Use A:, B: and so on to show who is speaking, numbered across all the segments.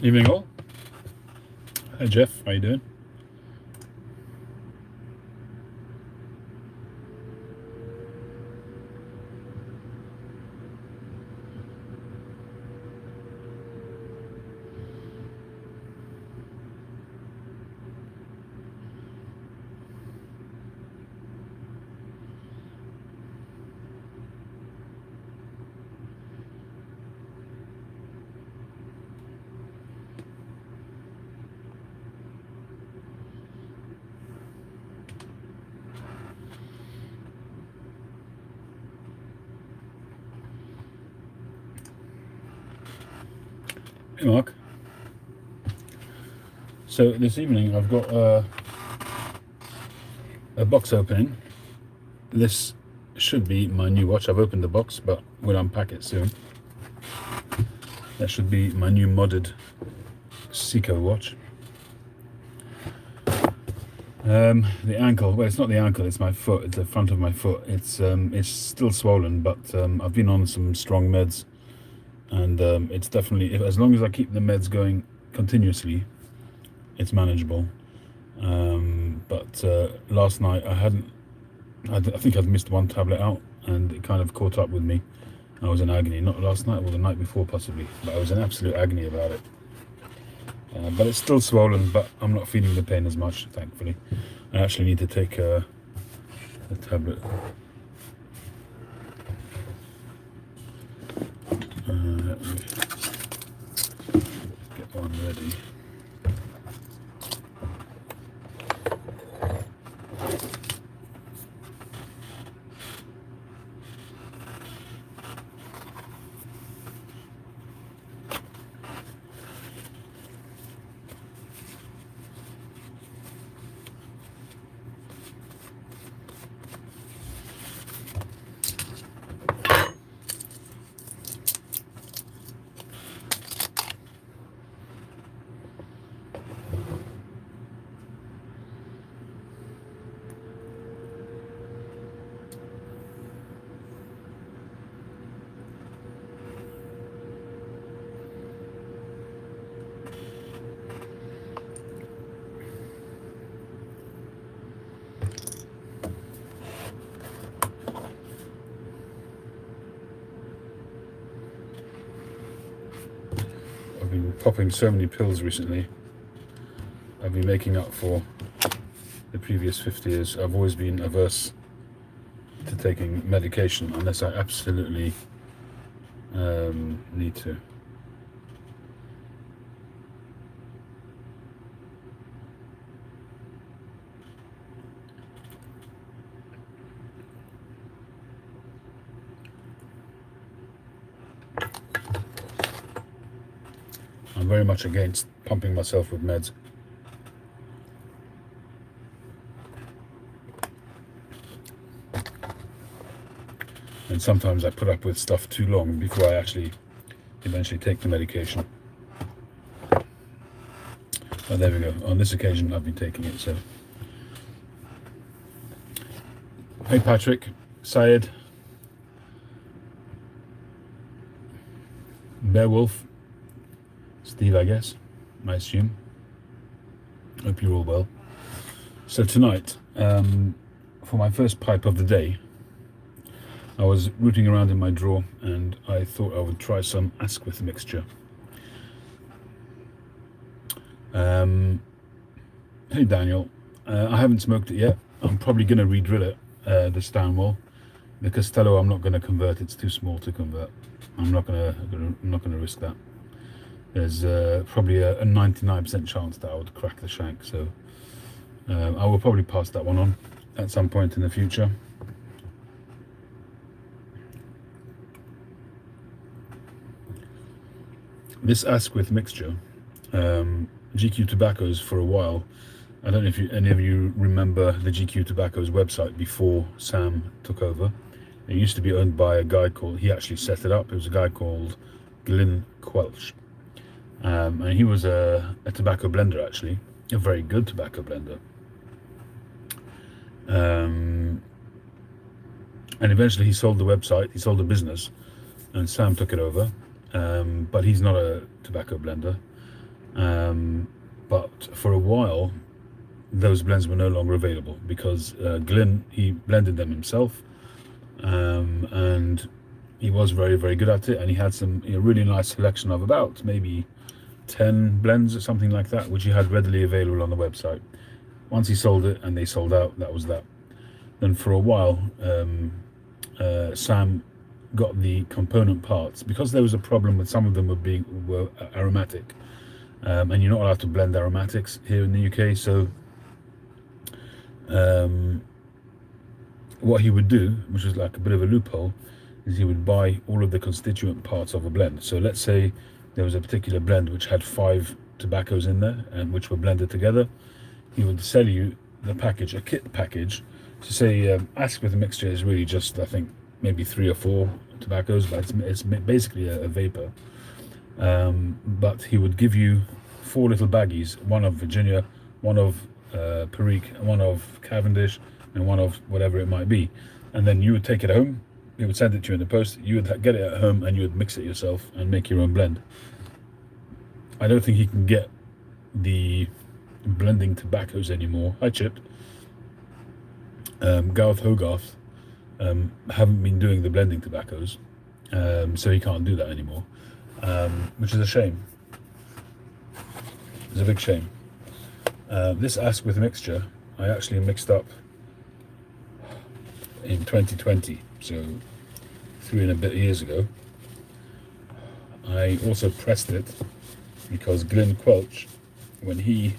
A: Evening all. Hi Jeff, how you doing? Hey Mark. So this evening I've got a box opening. This should be my new watch. I've opened the box, but we'll unpack it soon. That should be my new modded Seiko watch. The ankle, well, it's not the ankle, it's my foot. It's the front of my foot. It's still swollen, but I've been on some strong meds, and it's definitely, as long as I keep the meds going continuously, it's manageable. But last night I think I'd missed one tablet out, and it kind of caught up with me. I was in agony, not last night, or the night before possibly, but I was in absolute agony about it. But it's still swollen, but I'm not feeling the pain as much, thankfully. I actually need to take a tablet. Let me get one ready. I've been popping so many pills recently. I've been making up for the previous 50 years. I've always been averse to taking medication unless I absolutely need to. I'm very much against pumping myself with meds. And sometimes I put up with stuff too long before I actually eventually take the medication. Oh, there we go. On this occasion, I've been taking it, so. Hey, Patrick, Syed, Beowulf, Steve, I guess, I assume. Hope you're all well. So tonight, for my first pipe of the day, I was rooting around in my drawer and I thought I would try some Asquith mixture. Hey Daniel, I haven't smoked it yet. I'm probably going to re-drill it, the Stanwell. The Costello I'm not going to convert, it's too small to convert. I'm not going to risk that. There's probably a 99% chance that I would crack the shank, so I will probably pass that one on at some point in the future. This Asquith mixture, GQ Tobaccos for a while. I don't know if any of you remember the GQ Tobaccos website before Sam took over. It used to be owned by a guy called, he actually set it up, it was a guy called Glyn Quelch. And he was a tobacco blender, actually, a very good tobacco blender. And eventually he sold the website, he sold the business, and Sam took it over. But he's not a tobacco blender. But for a while, those blends were no longer available because Glyn, he blended them himself, and he was very, very good at it, and he had some really nice selection of about maybe 10 blends or something like that, which he had readily available on the website. Once he sold it and they sold out, that was that. Then for a while, Sam got the component parts because there was a problem with some of them were aromatic, and you're not allowed to blend aromatics here in the UK. So what he would do, which was like a bit of a loophole, is he would buy all of the constituent parts of a blend. So let's say there was a particular blend which had 5 tobaccos in there and which were blended together. He would sell you the package, a kit package. So say Ask with a Mixture is really just, I think, maybe 3 or 4 tobaccos, but it's basically a vapor. But he would give you 4 little baggies, one of Virginia, one of Perique, one of Cavendish, and one of whatever it might be. And then you would take it home, he would send it to you in the post, you would get it at home, and you would mix it yourself and make your own blend. I don't think he can get the blending tobaccos anymore. Hi Chip. Garth Hogarth haven't been doing the blending tobaccos, so he can't do that anymore, which is a shame. It's a big shame. This Ask with Mixture I actually mixed up in 2020, so 3 and a bit years ago. I also pressed it because Glyn Quelch, when he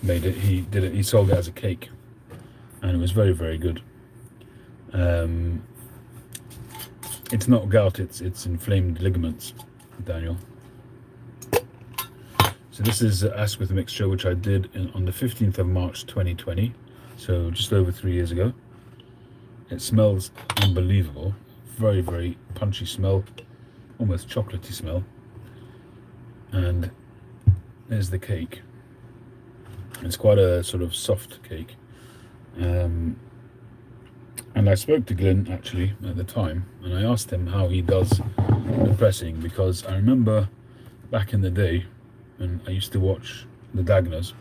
A: made it, he sold it as a cake, and it was very, very good. It's not gout, it's inflamed ligaments, Daniel. So this is Ask with a Mixture, which I did on the 15th of March 2020, so just over 3 years ago. It smells unbelievable. Very, very punchy smell, almost chocolatey smell. And there's the cake. It's quite a sort of soft cake. And I spoke to Glyn actually at the time, and I asked him how he does the pressing, because I remember back in the day when I used to watch the Dagners,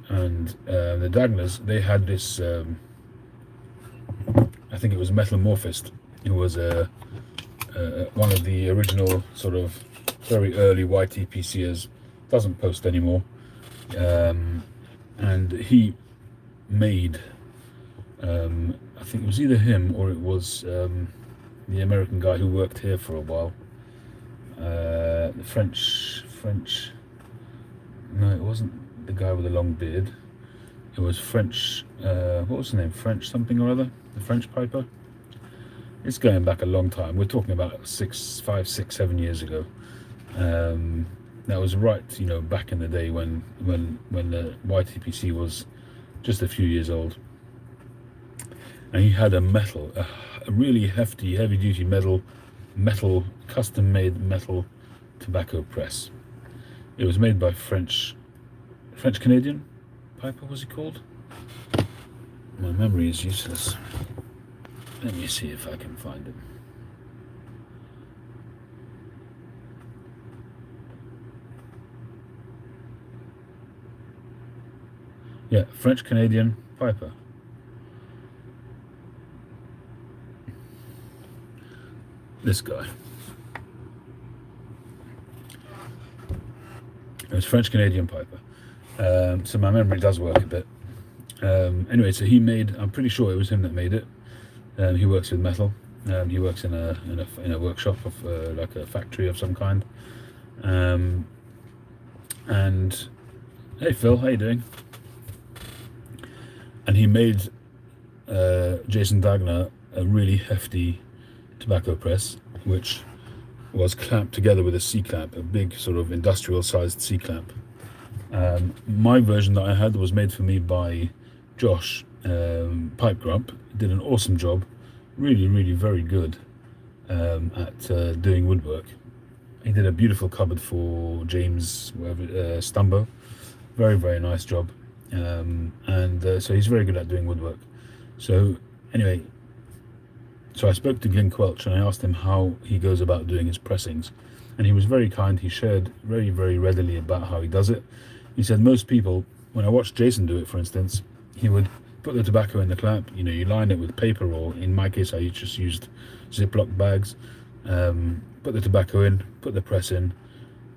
A: and the Dagners, they had this I think it was Metamorphist, who was one of the original sort of very early YTPCers, doesn't post anymore, and he made I think it was either him or it was the American guy who worked here for a while, the French, no, it wasn't the guy with the long beard, it was French, what was his name, French something or other, the French piper. It's going back a long time, we're talking about 5, 6, 7 years ago. That was right, you know, back in the day when the YTPC was just a few years old. And he had a really hefty, heavy-duty metal, custom-made metal tobacco press. It was made by French Canadian piper, was he called? My memory is useless. Let me see if I can find him. Yeah, French Canadian piper. This guy. It was French Canadian piper. So my memory does work a bit. Anyway, so he made, I'm pretty sure it was him that made it. He works with metal. He works in a workshop of like a factory of some kind. And hey Phil, how you doing? And he made Jason Dagner a really hefty tobacco press, which was clamped together with a C-clamp, a big sort of industrial sized C-clamp. My version that I had was made for me by Josh, Pipe Grump. Did an awesome job, really very good at doing woodwork. He did a beautiful cupboard for James Stumbo, very nice job. So he's very good at doing woodwork. So anyway, So I spoke to Glyn Quelch and I asked him how he goes about doing his pressings, and he was very kind. He shared very, very readily about how he does it. He said most people, when I watched Jason do it, for instance, he would put the tobacco in the clamp. You know, you line it with paper, or in my case, I just used Ziploc bags. Put the tobacco in, put the press in,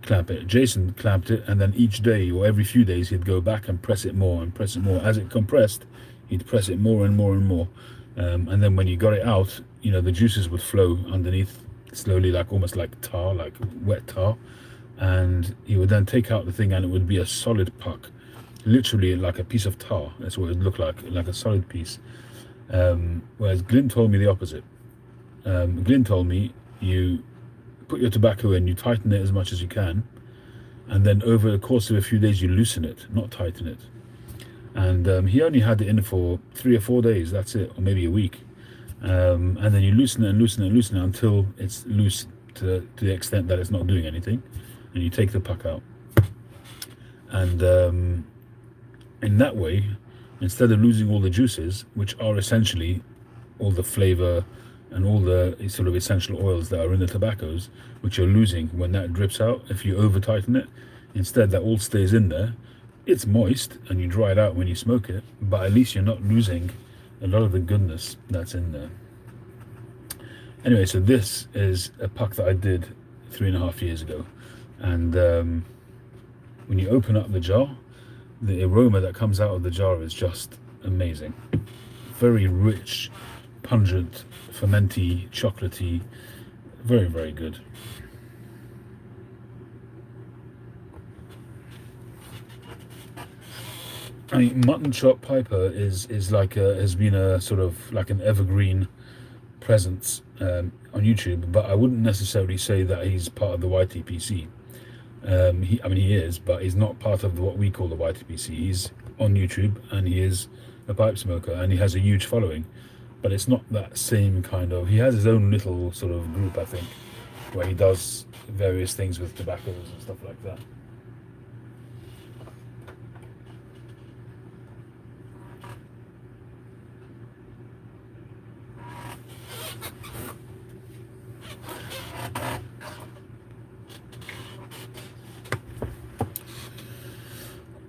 A: clamp it. Jason clamped it, and then each day or every few days he'd go back and press it more and press it more. As it compressed, he'd press it more and more and more. And then when you got it out, you know, the juices would flow underneath slowly, like almost like tar, like wet tar. And he would then take out the thing and it would be a solid puck, literally like a piece of tar. That's what it would look like a solid piece. Whereas Glyn told me the opposite. Glyn told me you put your tobacco in, you tighten it as much as you can, and then over the course of a few days you loosen it, not tighten it. And he only had it in for 3 or 4 days, that's it, or maybe a week. And then you loosen it and loosen it and loosen it until it's loose to the extent that it's not doing anything, and you take the puck out. And in that way, instead of losing all the juices, which are essentially all the flavor and all the sort of essential oils that are in the tobaccos, which you're losing when that drips out, if you over tighten it, instead that all stays in there. It's moist and you dry it out when you smoke it, but at least you're not losing a lot of the goodness that's in there. Anyway, so this is a puck that I did 3.5 years ago, and when you open up the jar, the aroma that comes out of the jar is just amazing. Very rich, pungent, fermenty, chocolatey, very, very good. I mean, mutton chop Piper is like has been a sort of like an evergreen presence on YouTube, but I wouldn't necessarily say that he's part of the YTPC. I mean, he is, but he's not part of what we call the YTPC. He's on YouTube and he is a pipe smoker and he has a huge following, but it's not that same kind of. He has his own little sort of group, I think, where he does various things with tobaccos and stuff like that.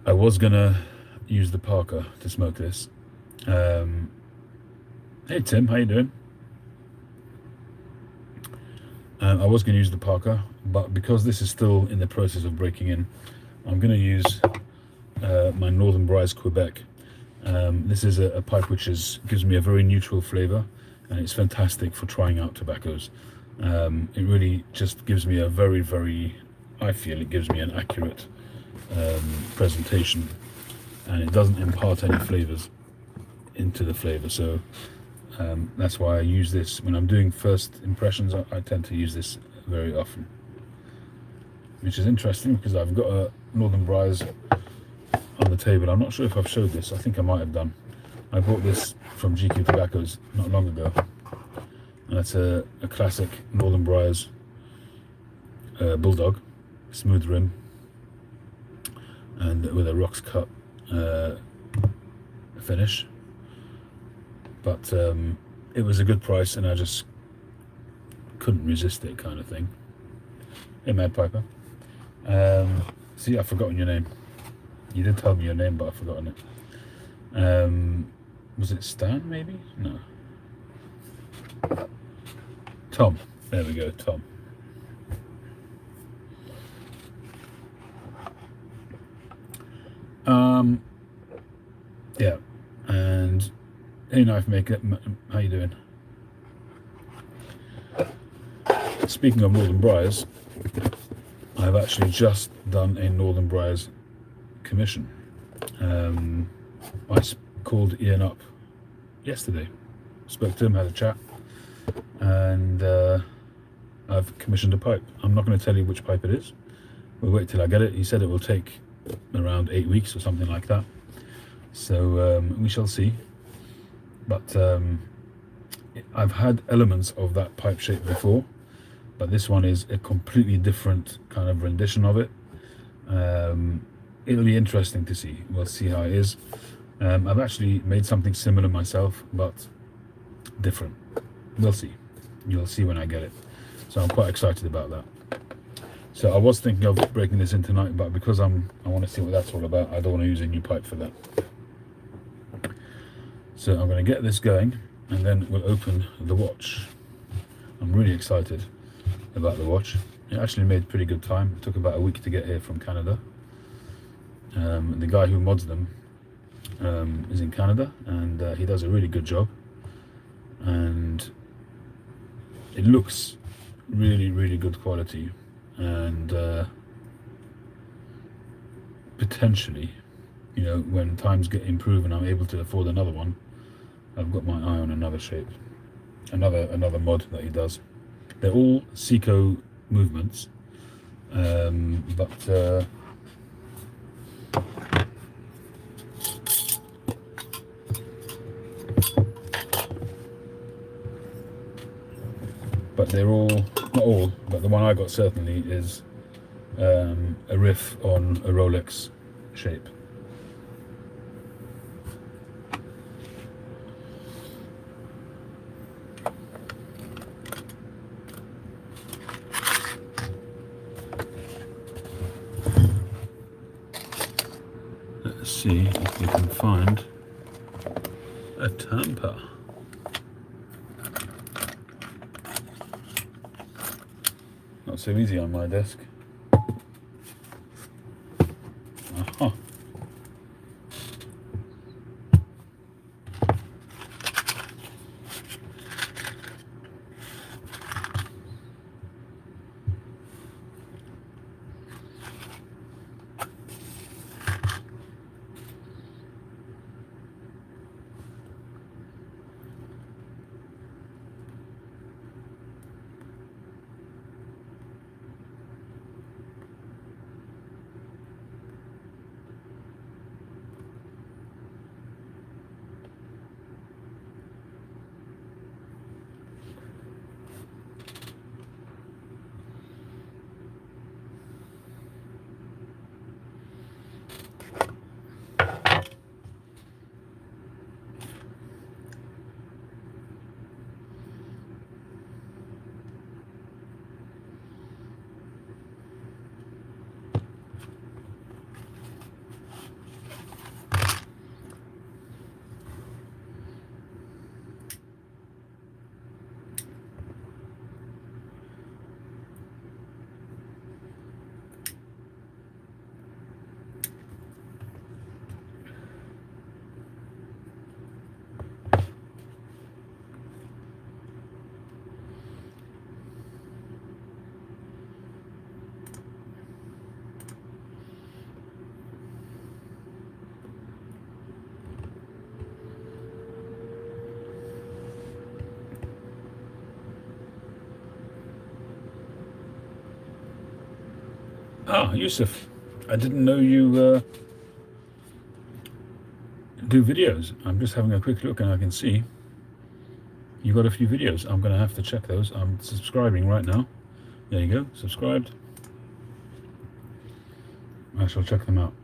A: I was gonna use the Parker to smoke this. Hey Tim, how you doing? I was going to use the Parker, but because this is still in the process of breaking in, I'm going to use my Northern Briars Quebec. This is a pipe which gives me a very neutral flavour, and it's fantastic for trying out tobaccos. It really just gives me a very, very, I feel it gives me an accurate presentation, and it doesn't impart any flavours into the flavour. So that's why I use this when I'm doing first impressions. I tend to use this very often, which is interesting because I've got a Northern Briars on the table. I'm not sure if I've showed this. I think I might have done. I bought this from GQ Tobaccos not long ago, and that's a classic Northern Briars Bulldog, smooth rim, and with a rocks cut finish. But it was a good price and I just couldn't resist it, kind of thing. Hey Mad Piper. See, I've forgotten your name. You did tell me your name, but I've forgotten it. Was it Stan, maybe? No. Tom. There we go, Tom. Yeah, and hey Knife Maker, how you doing? Speaking of Northern Briars, I've actually just done a Northern Briars commission. I called Ian up yesterday, spoke to him, had a chat, and I've commissioned a pipe. I'm not going to tell you which pipe it is. We'll wait till I get it. He said it will take around 8 weeks or something like that. So we shall see. But I've had elements of that pipe shape before, but this one is a completely different kind of rendition of it. It'll be interesting to see. We'll see how it is. I've actually made something similar myself, but different. we'll see. You'll see when I get it. So I'm quite excited about that. So I was thinking of breaking this in tonight, but because I want to see what that's all about, I don't want to use a new pipe for that. So I'm going to get this going, and then we'll open the watch. I'm really excited about the watch. It actually made pretty good time. It took about a week to get here from Canada. The guy who mods them is in Canada, and he does a really good job. And it looks really good quality, and potentially, you know, when times get improved and I'm able to afford another one, I've got my eye on another shape, another mod that he does. They're all Seiko movements, but they're all, not all, but the one I got certainly is a riff on a Rolex shape. Let's see if we can find a tamper. Not so easy on my desk. Aha. Ah, Yusuf, I didn't know you do videos. I'm just having a quick look and I can see you got a few videos. I'm going to have to check those. I'm subscribing right now. There you go, subscribed. I shall check them out.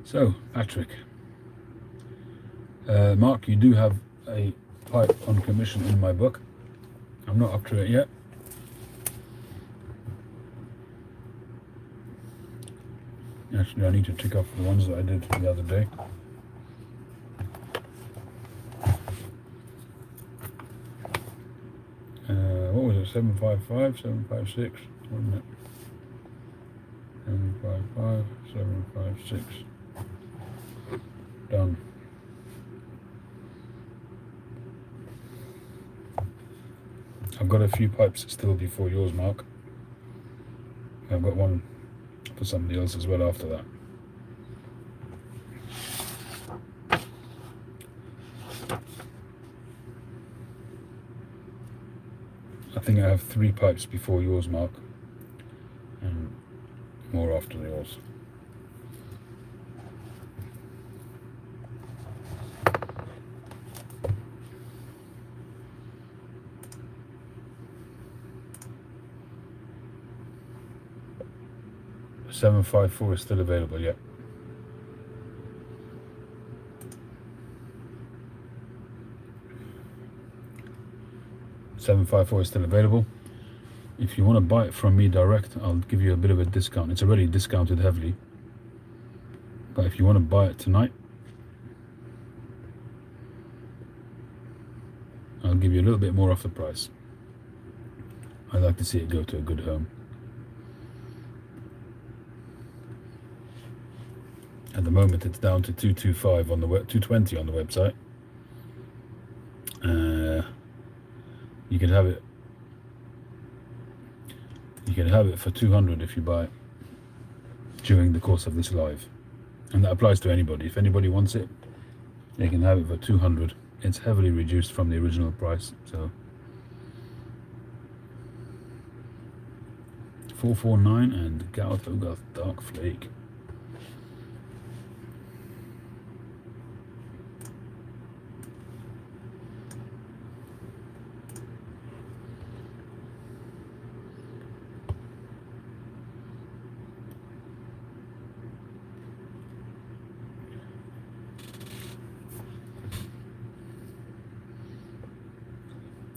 A: So, Patrick, Mark, you do have a pipe on commission in my book. I'm not up to it yet. Actually, I need to tick off the ones that I did the other day. What was it? 755, 756, wasn't it? 755, 756. Done. I've got a few pipes still before yours, Mark. I've got one for somebody else as well after that. I think I have 3 pipes before yours, Mark, and more after yours. $754 is still available, yeah. $754 is still available. If you want to buy it from me direct, I'll give you a bit of a discount. It's already discounted heavily, but if you want to buy it tonight, I'll give you a little bit more off the price. I'd like to see it go to a good home. At the moment, it's down to 225 on the 220 on the website. You can have it. You can have it for 200 if you buy it during the course of this live, and that applies to anybody. If anybody wants it, they can have it for 200. It's heavily reduced from the original price, so 449 and Gareth Hogarth Dark Flake.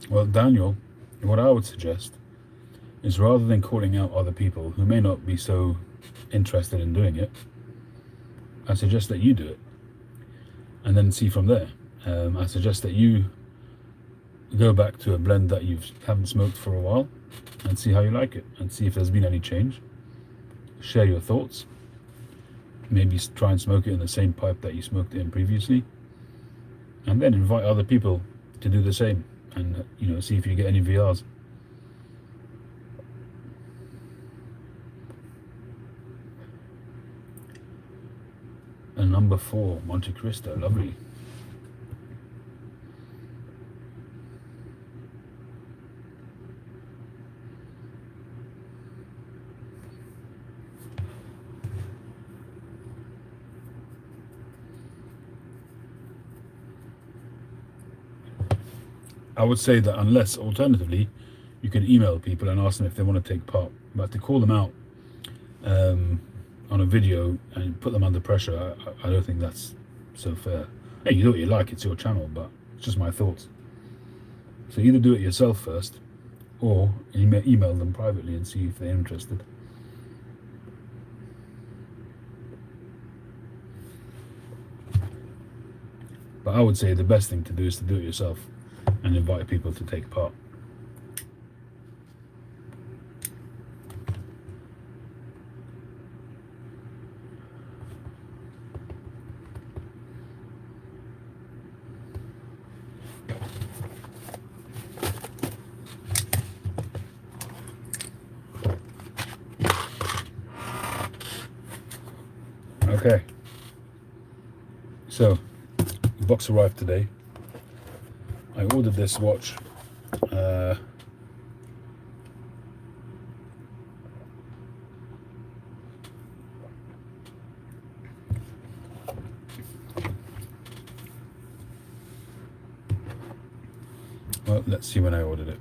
A: Well, Daniel, what I would suggest is, rather than calling out other people who may not be so interested in doing it, I suggest that you do it and then see from there. I suggest that you go back to a blend that you haven't smoked for a while and see how you like it, and see if there's been any change. Share your thoughts. Maybe try and smoke it in the same pipe that you smoked it in previously, and then invite other people to do the same, and see if you get any VRs. And number 4, Monte Cristo, lovely. I would say that, unless alternatively you can email people and ask them if they want to take part, but to call them out on a video and put them under pressure, I don't think that's so fair. Hey, you do what you like, it's your channel, but it's just my thoughts. So either do it yourself first, or email them privately and see if they're interested. But I would say the best thing to do is to do it yourself and invite people to take part. Okay, so the box arrived today. I ordered this watch well, let's see when I ordered it.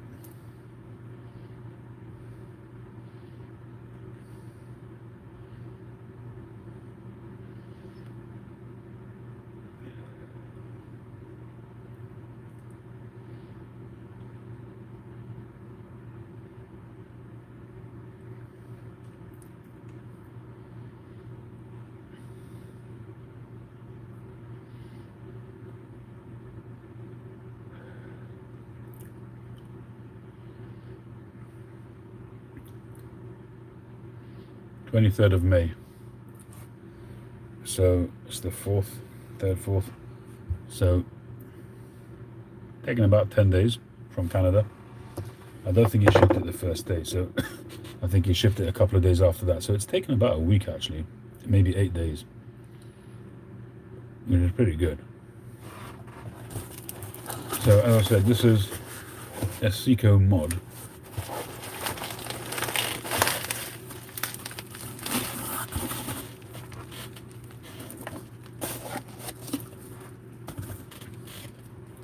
A: May 23rd. So it's the 4th. So taking about 10 days from Canada. I don't think he shipped it the first day, so I think he shipped it a couple of days after that. So it's taken about a week, actually, maybe 8 days, which is pretty good. So as I said, this is a Seiko mod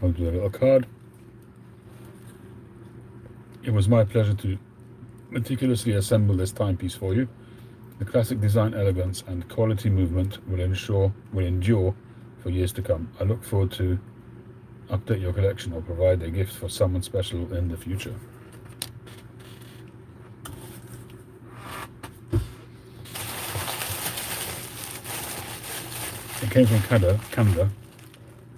A: Comes with a little card. It was my pleasure to meticulously assemble this timepiece for you. The classic design elegance and quality movement will endure for years to come. I look forward to update your collection or provide a gift for someone special in the future. It came from Canada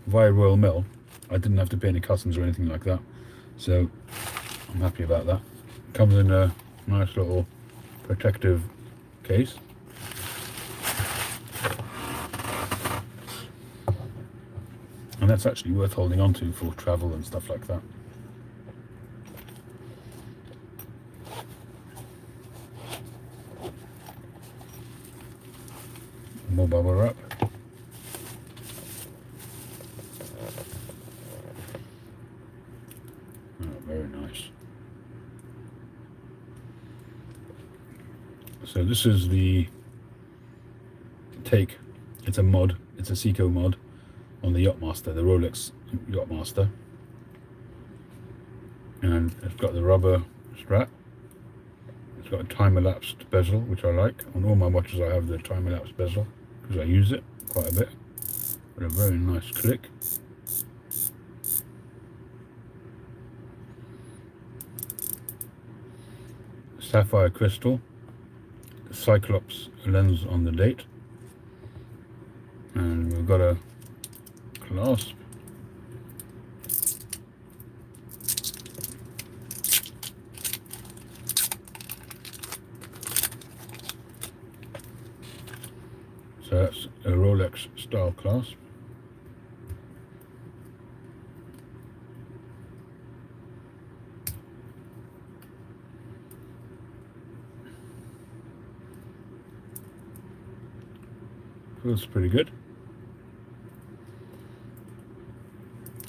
A: via Royal Mail. I didn't have to pay any customs or anything like that, so I'm happy about that. Comes in a nice little protective case. And that's actually worth holding on to for travel and stuff like that. More bubble wrap. Oh, very nice. So this is the take. It's a mod. It's a Seiko mod on the Yachtmaster, the Rolex Yachtmaster. And it's got the rubber strap. It's got a time-elapsed bezel, which I like. On all my watches I have the time-elapsed bezel because I use it quite a bit. But a very nice click. Sapphire crystal. Cyclops lens on the date. And we've got a clasp. So that's a Rolex style clasp. Feels pretty good.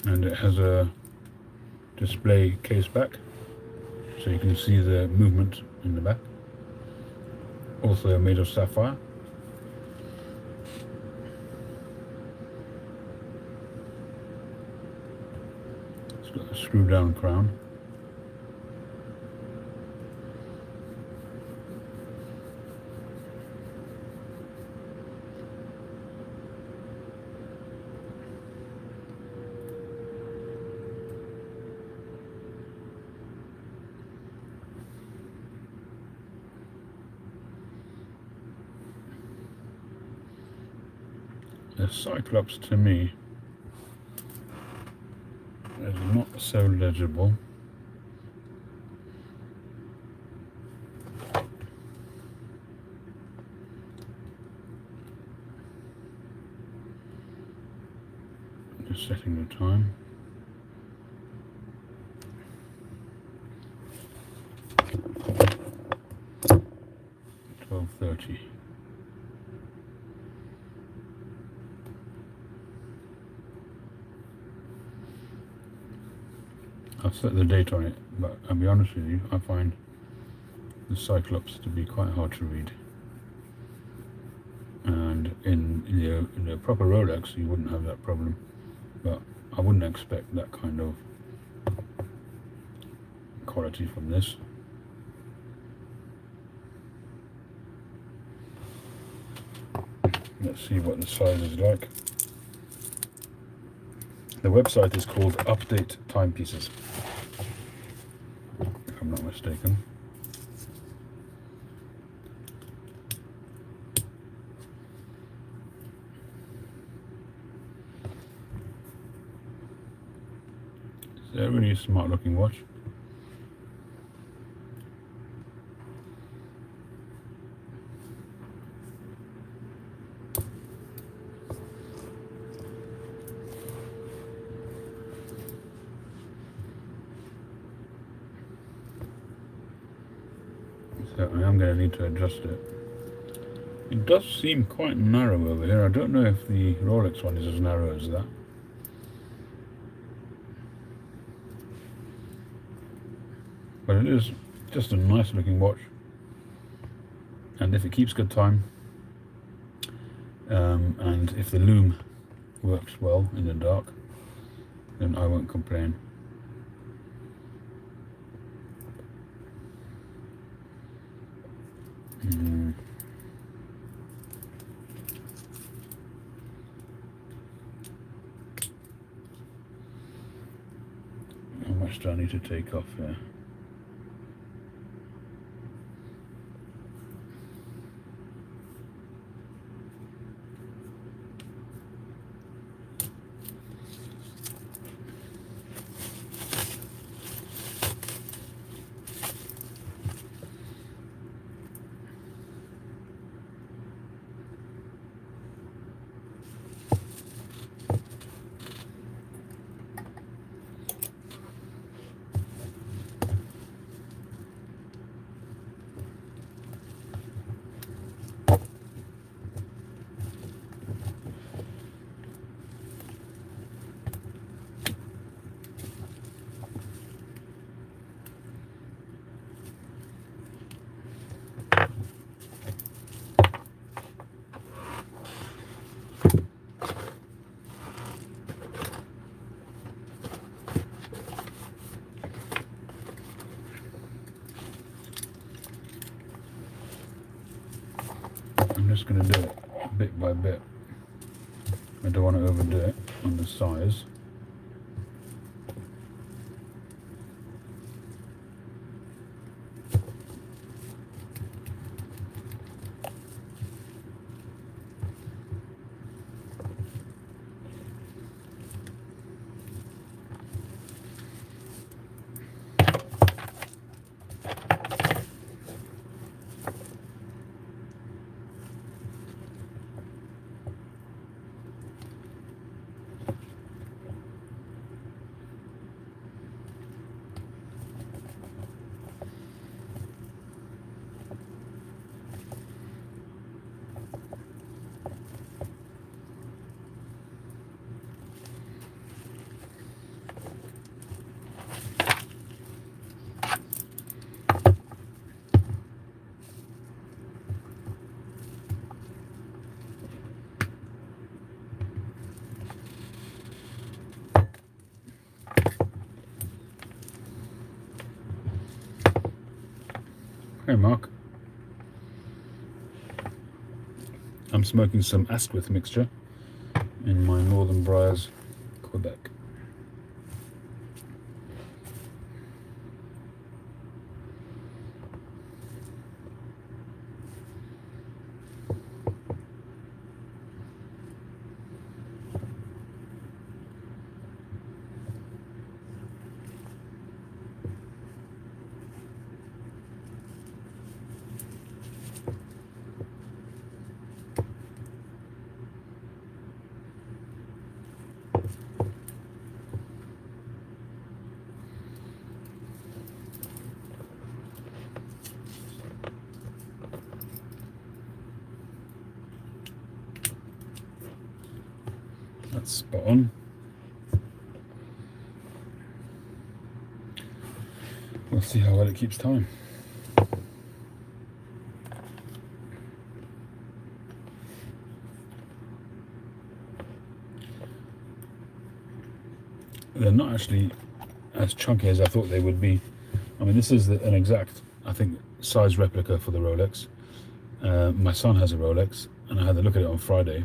A: And it has a display case back, so you can see the movement in the back. Also made of sapphire. It's got a screw down crown. The Cyclops to me is not so legible. Just setting the time. .30. I've set the date on it, but I'll be honest with you, I find the Cyclops to be quite hard to read. And in the proper Rolex, you wouldn't have that problem, but I wouldn't expect that kind of quality from this. Let's see what the size is like. The website is called Update Timepieces, if I'm not mistaken. It's a really smart looking watch. So I am going to need to adjust it. It does seem quite narrow over here. I don't know if the Rolex one is as narrow as that. But it is just a nice looking watch. And if it keeps good time, and if the lume works well in the dark, then I won't complain. How much do I need to take off here? I'm just going to do it bit by bit. I don't want to overdo it on the size. Hey Mark, I'm smoking some Asquith mixture in my Northern Briars, Quebec. That's spot on. We'll see how well it keeps time. They're not actually as chunky as I thought they would be. I mean, this is an exact, I think, size replica for the Rolex. My son has a Rolex, and I had a look at it on Friday.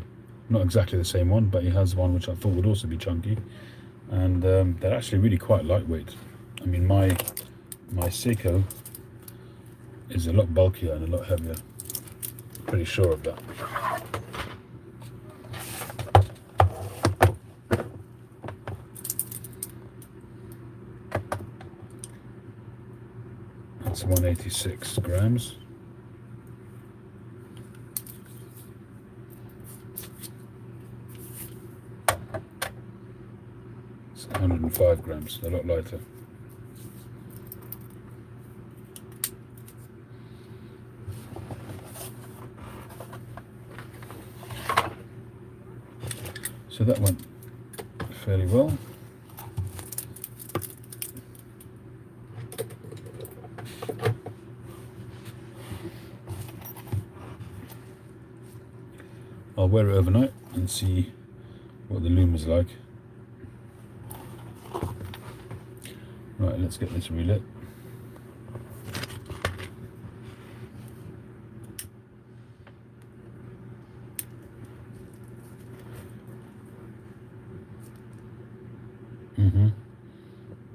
A: Not exactly the same one, but he has one which I thought would also be chunky, and they're actually really quite lightweight. I mean, my Seiko is a lot bulkier and a lot heavier. Pretty sure of that. That's 186 grams. It's 105 grams, a lot lighter. So that went fairly well. I'll wear it overnight and see what the lume is like. let's get this relit.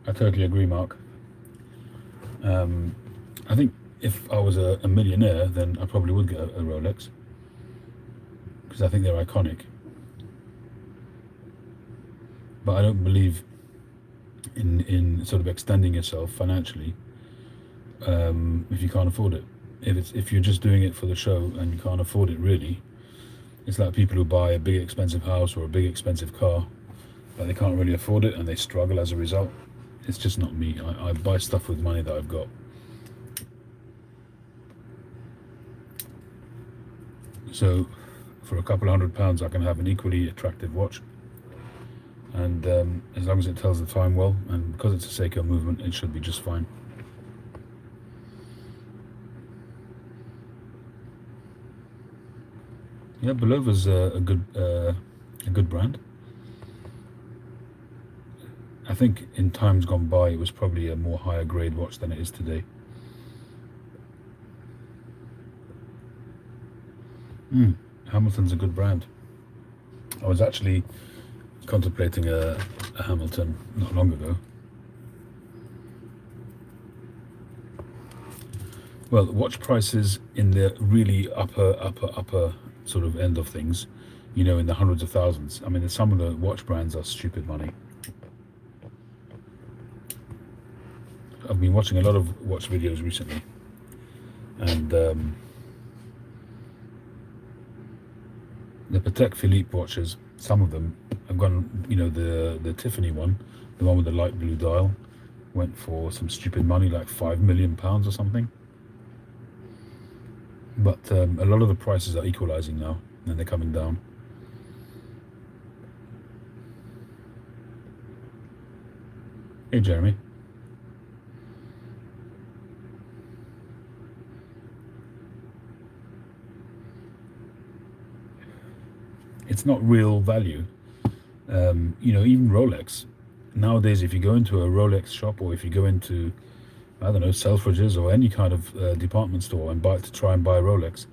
A: I totally agree, Mark. I think if I was a millionaire, then I probably would get a Rolex, because I think they're iconic. But I don't believe in sort of extending yourself financially if you can't afford it. If you're just doing it for the show and you can't afford it really, it's like people who buy a big expensive house or a big expensive car, but they can't really afford it and they struggle as a result. It's just not me. I buy stuff with money that I've got. So for a couple of £100 I can have an equally attractive watch, and as long as it tells the time well, and because it's a Seiko movement, it should be just fine. Yeah, Belova's a good brand. I think in times gone by it was probably a more higher grade watch than it is today. Hamilton's a good brand. I was actually contemplating a Hamilton not long ago. Well, watch prices in the really upper sort of end of things, you know, in the hundreds of thousands. I mean, some of the watch brands are stupid money. I've been watching a lot of watch videos recently, and the Patek Philippe watches, some of them have gone, you know, the Tiffany one, the one with the light blue dial, went for some stupid money, like £5 million or something. But a lot of the prices are equalizing now, and they're coming down. Hey, Jeremy. It's not real value. You know, even Rolex. Nowadays, if you go into a Rolex shop, or if you go into, I don't know, Selfridges or any kind of department store and try and buy a Rolex,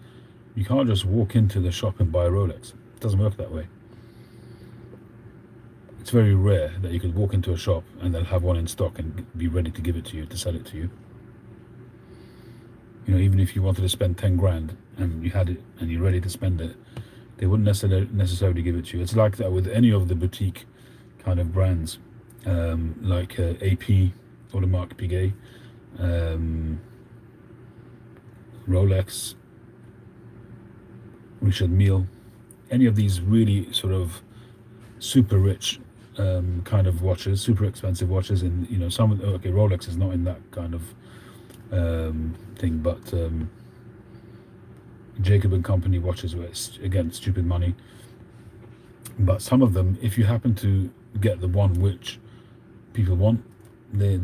A: you can't just walk into the shop and buy a Rolex. It doesn't work that way. It's very rare that you could walk into a shop and they'll have one in stock and be ready to give it to you, to sell it to you. You know, even if you wanted to spend 10 grand and you had it and you're ready to spend it, they wouldn't necessarily give it to you. It's like that with any of the boutique kind of brands, like AP, Audemars Piguet, Rolex, Richard Mille, any of these really sort of super rich kind of watches, super expensive watches, and you know, some of okay, Rolex is not in that kind of thing, but Jacob and Company watches were again stupid money. But some of them, if you happen to get the one which people want, the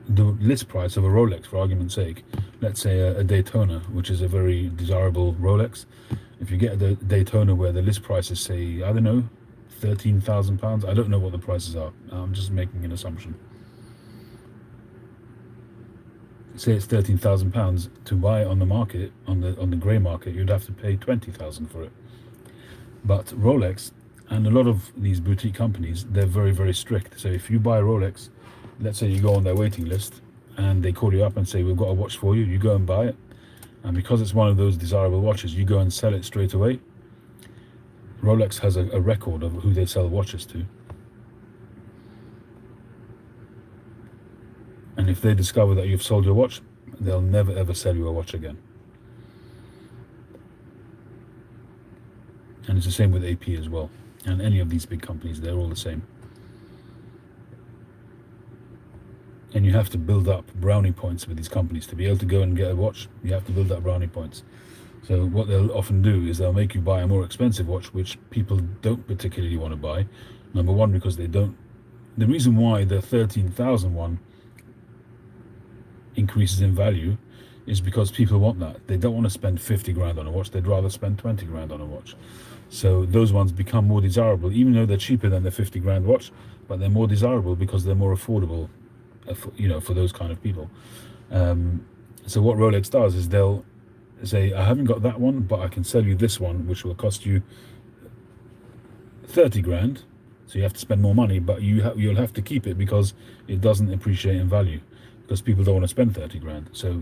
A: list price of a Rolex, for argument's sake, let's say a Daytona, which is a very desirable Rolex, if you get the Daytona where the list price is, say, I don't know, £13,000, I don't know what the prices are, I'm just making an assumption. Say it's £13,000, to buy it on the market, on the grey market, you'd have to pay £20,000 for it. But Rolex and a lot of these boutique companies, they're very, very strict. So if you buy a Rolex, let's say you go on their waiting list and they call you up and say, we've got a watch for you, you go and buy it, and because it's one of those desirable watches, you go and sell it straight away. Rolex has a record of who they sell watches to, and if they discover that you've sold your watch, they'll never ever sell you a watch again. And it's the same with AP as well, and any of these big companies, they're all the same. And you have to build up brownie points with these companies. To be able to go and get a watch, you have to build up brownie points. So what they'll often do is they'll make you buy a more expensive watch, which people don't particularly want to buy. Number one, because they don't. The reason why the 13,000 one increases in value is because people want that. They don't want to spend 50 grand on a watch. They'd rather spend 20 grand on a watch. So those ones become more desirable, even though they're cheaper than the 50 grand watch, but they're more desirable because they're more affordable, for those kind of people. So what Rolex does is they'll say, I haven't got that one, but I can sell you this one, which will cost you 30 grand. So you have to spend more money, but you'll have to keep it because it doesn't appreciate in value, because people don't want to spend 30 grand. So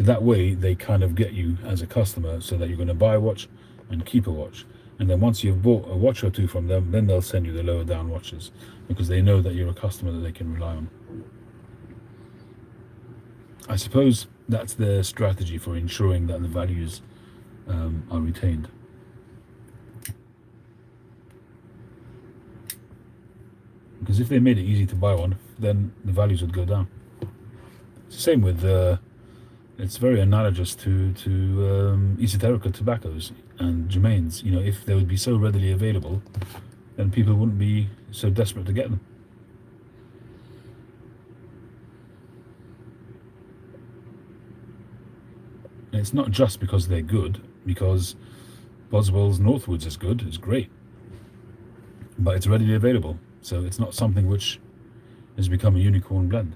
A: that way they kind of get you as a customer, so that you're going to buy a watch and keep a watch. And then once you've bought a watch or two from them, then they'll send you the lower down watches, because they know that you're a customer that they can rely on. I suppose that's their strategy for ensuring that the values are retained. Because if they made it easy to buy one, then the values would go down. It's the same with it's very analogous to esoterica tobaccos and Germains. If they would be so readily available, then people wouldn't be so desperate to get them. And it's not just because they're good, because Boswell's Northwoods is good, it's great, but it's readily available, so it's not something which has become a unicorn blend.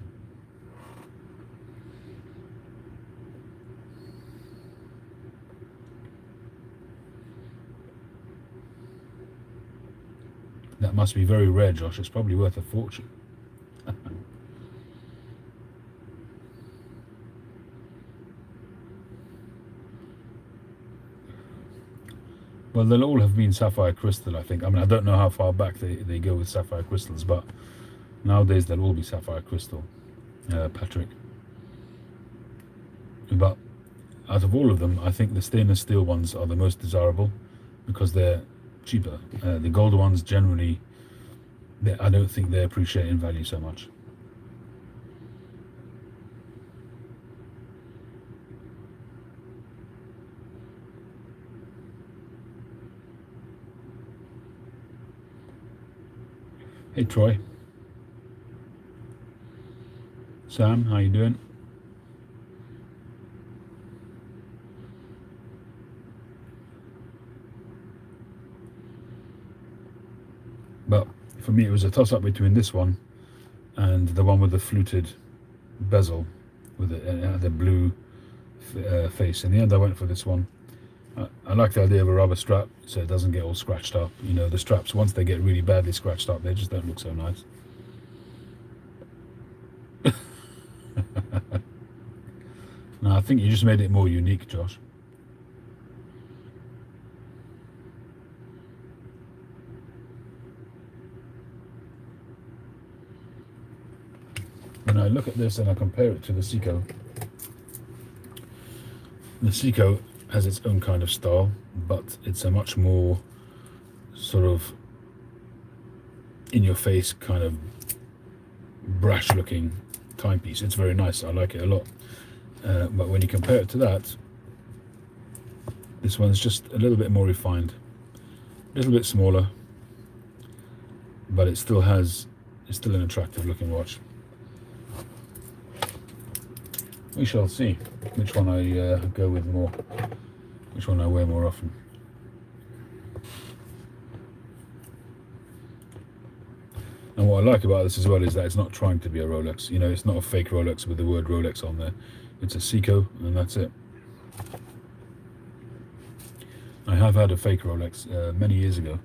A: That must be very rare, Josh. It's probably worth a fortune. Well, they'll all have been sapphire crystal, I think. I mean, I don't know how far back they go with sapphire crystals, but nowadays they'll all be sapphire crystal, Patrick. But out of all of them, I think the stainless steel ones are the most desirable because they're cheaper. The gold ones generally, I don't think they appreciate in value so much. Hey Troy. Sam, how you doing? But for me, it was a toss-up between this one and the one with the fluted bezel with the blue face. In the end, I went for this one. I like the idea of a rubber strap, so it doesn't get all scratched up. The straps, once they get really badly scratched up, they just don't look so nice. No, I think you just made it more unique, Josh. When I look at this and I compare it to the Seiko has its own kind of style, but it's a much more sort of in-your-face kind of brash-looking timepiece. It's very nice. I like it a lot. But when you compare it to that, this one's just a little bit more refined, a little bit smaller, but it's still an attractive-looking watch. We shall see which one I go with more, which one I wear more often. And what I like about this as well is that it's not trying to be a Rolex. It's not a fake Rolex with the word Rolex on there. It's a Seiko, and that's it. I have had a fake Rolex many years ago.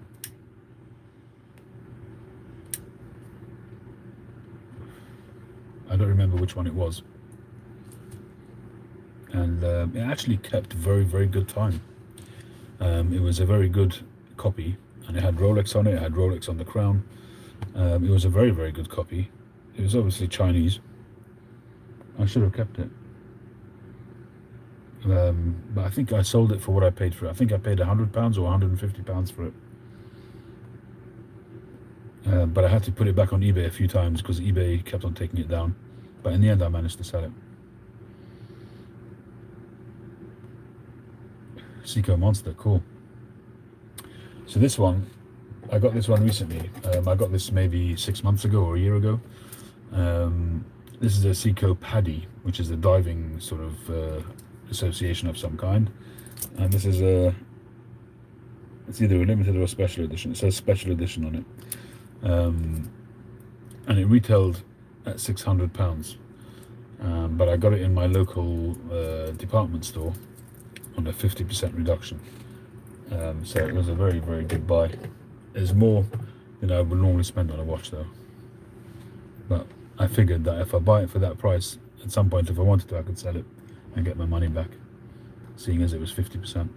A: I don't remember which one it was. And it actually kept very, very good time. It was a very good copy, and it had Rolex on it. It had Rolex on the crown. It was a very, very good copy. It was obviously Chinese. I should have kept it. But I think I sold it for what I paid for it. I think I paid £100 or £150 for it. But I had to put it back on eBay a few times because eBay kept on taking it down. But in the end, I managed to sell it. Seiko Monster, cool. So this one, I got this one recently. I got this maybe 6 months ago or a year ago. This is a Seiko Paddy, which is a diving sort of association of some kind. And this is it's either a limited or a special edition. It says special edition on it. And it retailed at £600. But I got it in my local department store on a 50% reduction. So it was a very, very good buy. It's more than I would normally spend on a watch though. But I figured that if I buy it for that price, at some point if I wanted to, I could sell it and get my money back, seeing as it was 50%.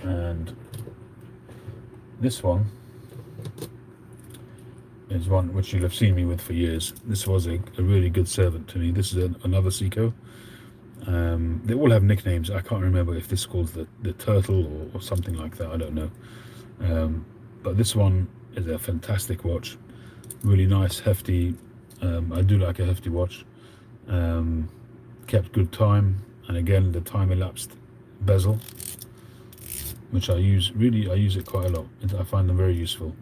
A: And this one is one which you'll have seen me with for years. This was a really good servant to me. This is another Seiko. They all have nicknames. I can't remember if this is called the Turtle or something like that. I don't know. But this one is a fantastic watch. Really nice, hefty. I do like a hefty watch. Kept good time, and again the time elapsed bezel, which I use it quite a lot. I find them very useful.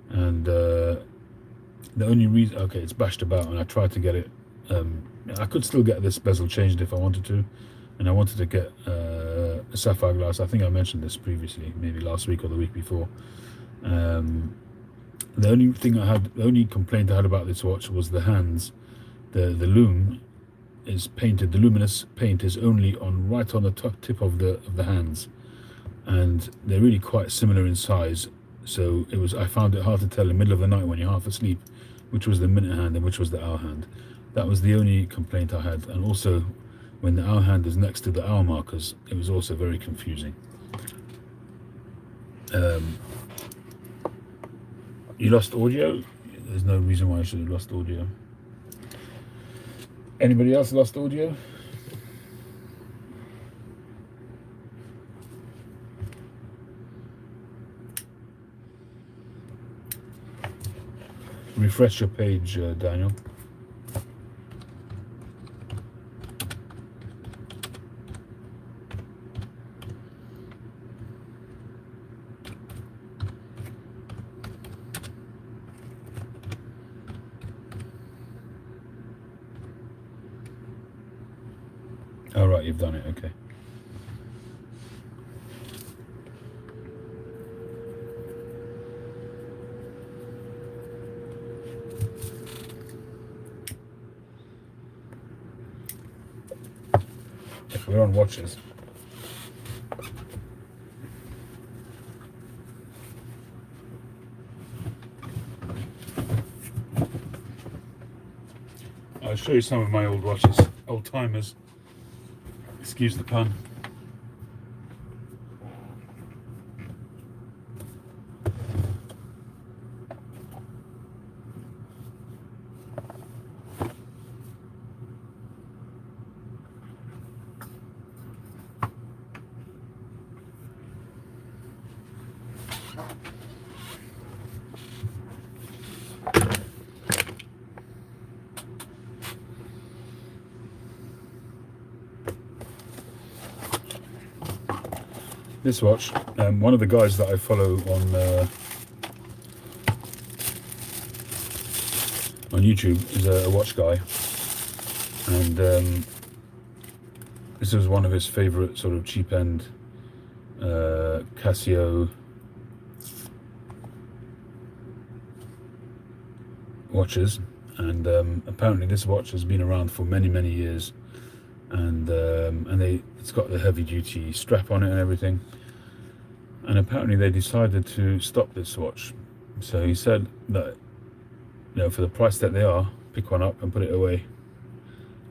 A: And the only reason, okay, it's bashed about, and I tried to get it. I could still get this bezel changed if I wanted to, and I wanted to get a sapphire glass. I think I mentioned this previously, maybe last week or the week before. The only complaint I had about this watch was the hands. The loom is painted. The luminous paint is only right on the top tip of the hands, and they're really quite similar in size. So I found it hard to tell in the middle of the night when you're half asleep which was the minute hand and which was the hour hand. That was the only complaint I had. And also when the hour hand is next to the hour markers, it was also very confusing. You lost audio? There's no reason why I should have lost audio. Anybody else lost audio? Refresh your page, Daniel. All right, you've done it, okay. We're on watches. I'll show you some of my old watches, old timers. Excuse the pun. This watch, one of the guys that I follow on YouTube is a watch guy, and this was one of his favorite sort of cheap end Casio watches, and apparently this watch has been around for many years, and it's got the heavy duty strap on it and everything, and apparently they decided to stop this watch. So he said that, you know, for the price that they are, pick one up and put it away.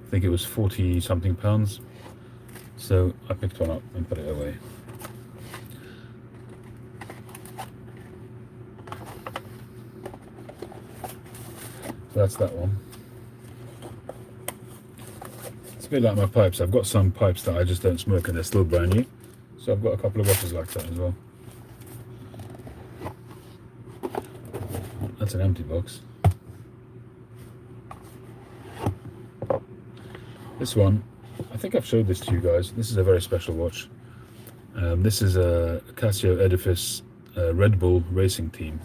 A: I think it was 40 something pounds, so I picked one up and put it away. So that's that one. It's a bit like my pipes. I've got some pipes that I just don't smoke and they're still brand new, so I've got a couple of watches like that as well. That's an empty box. This one, I think I've showed this to you guys. This is a very special watch. This is a Casio Edifice Red Bull racing team.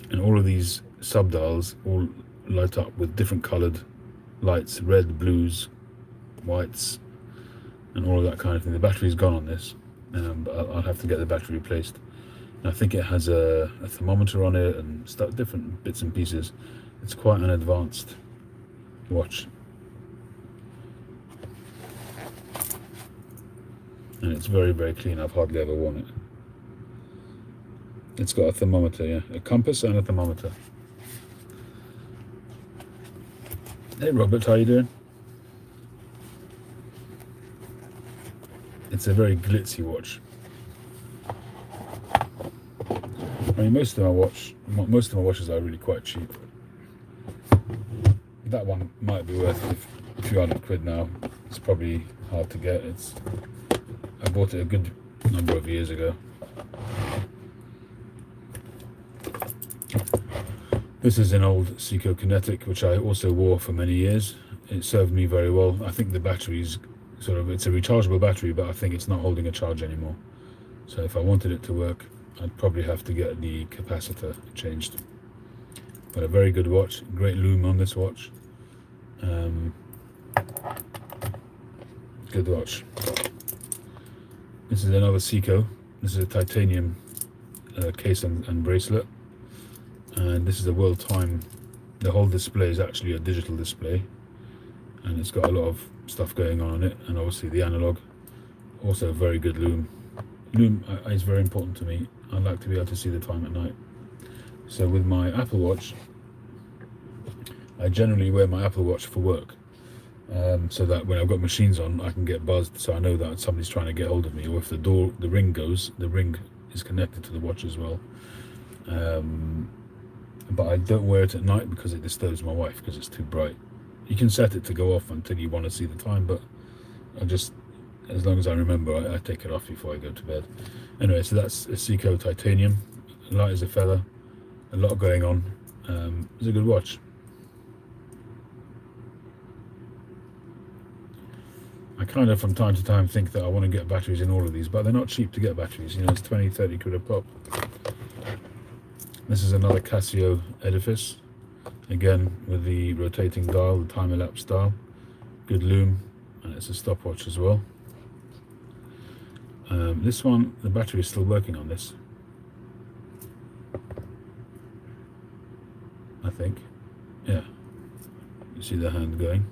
A: and all of these sub dials all light up with different coloured lights, red, blues, whites, and all of that kind of thing. The battery's gone on this, but I'll have to get the battery replaced. And I think it has a thermometer on it and stuff, different bits and pieces. It's quite an advanced watch, and it's very, very clean. I've hardly ever worn it. It's got a thermometer, yeah, a compass and a thermometer. Hey Robert, how you doing? It's a very glitzy watch. I mean, most of my watches are really quite cheap. That one might be worth a few £100 now. It's probably hard to get. I bought it a good number of years ago. This is an old Seiko Kinetic, which I also wore for many years. It served me very well. I think the battery's it's a rechargeable battery, but I think it's not holding a charge anymore. So if I wanted it to work, I'd probably have to get the capacitor changed. But a very good watch, great lume on this watch. Good watch. This is another Seiko. This is a titanium case and bracelet. And this is a world time. The whole display is actually a digital display, and it's got a lot of stuff going on it, and obviously the analog. Also a very good lume. Lume is very important to me. I like to be able to see the time at night. So with my Apple Watch, I generally wear my Apple Watch for work, so that when I've got machines on, I can get buzzed, so I know that somebody's trying to get hold of me. Or if the ring goes, the ring is connected to the watch as well. But I don't wear it at night because it disturbs my wife, because it's too bright. You can set it to go off until you want to see the time, but as long as I remember, I take it off before I go to bed. Anyway, so that's a Seiko titanium, light as a feather, a lot going on. It's a good watch. I kind of from time to time think that I want to get batteries in all of these, but they're not cheap to get batteries. You know, it's 20-30 quid a pop. This is another Casio edifice, again with the rotating dial, the time-elapse dial, good lume, and it's a stopwatch as well. This one, the battery is still working on this, I think. Yeah, you see the hand going.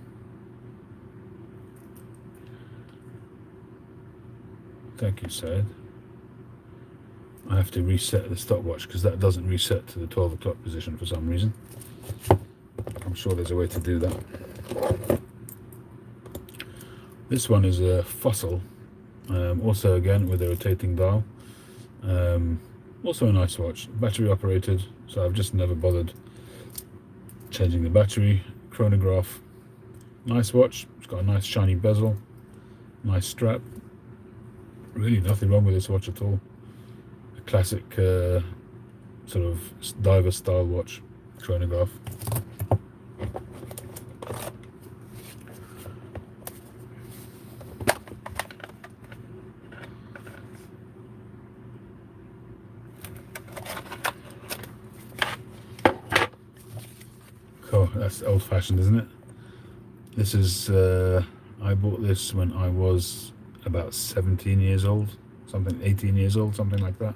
A: Thank you, Syed. I have to reset the stopwatch because that doesn't reset to the 12 o'clock position for some reason. I'm sure there's a way to do that. This one is a Fossil, also again with a rotating dial. Also a nice watch, battery operated, so I've just never bothered changing the battery. Chronograph, nice watch. It's got a nice shiny bezel, nice strap. Really nothing wrong with this watch at all. Classic sort of diver style watch, chronograph. Cool, that's old fashioned, isn't it? This is, I bought this when I was about 17 years old, 18 years old, something like that.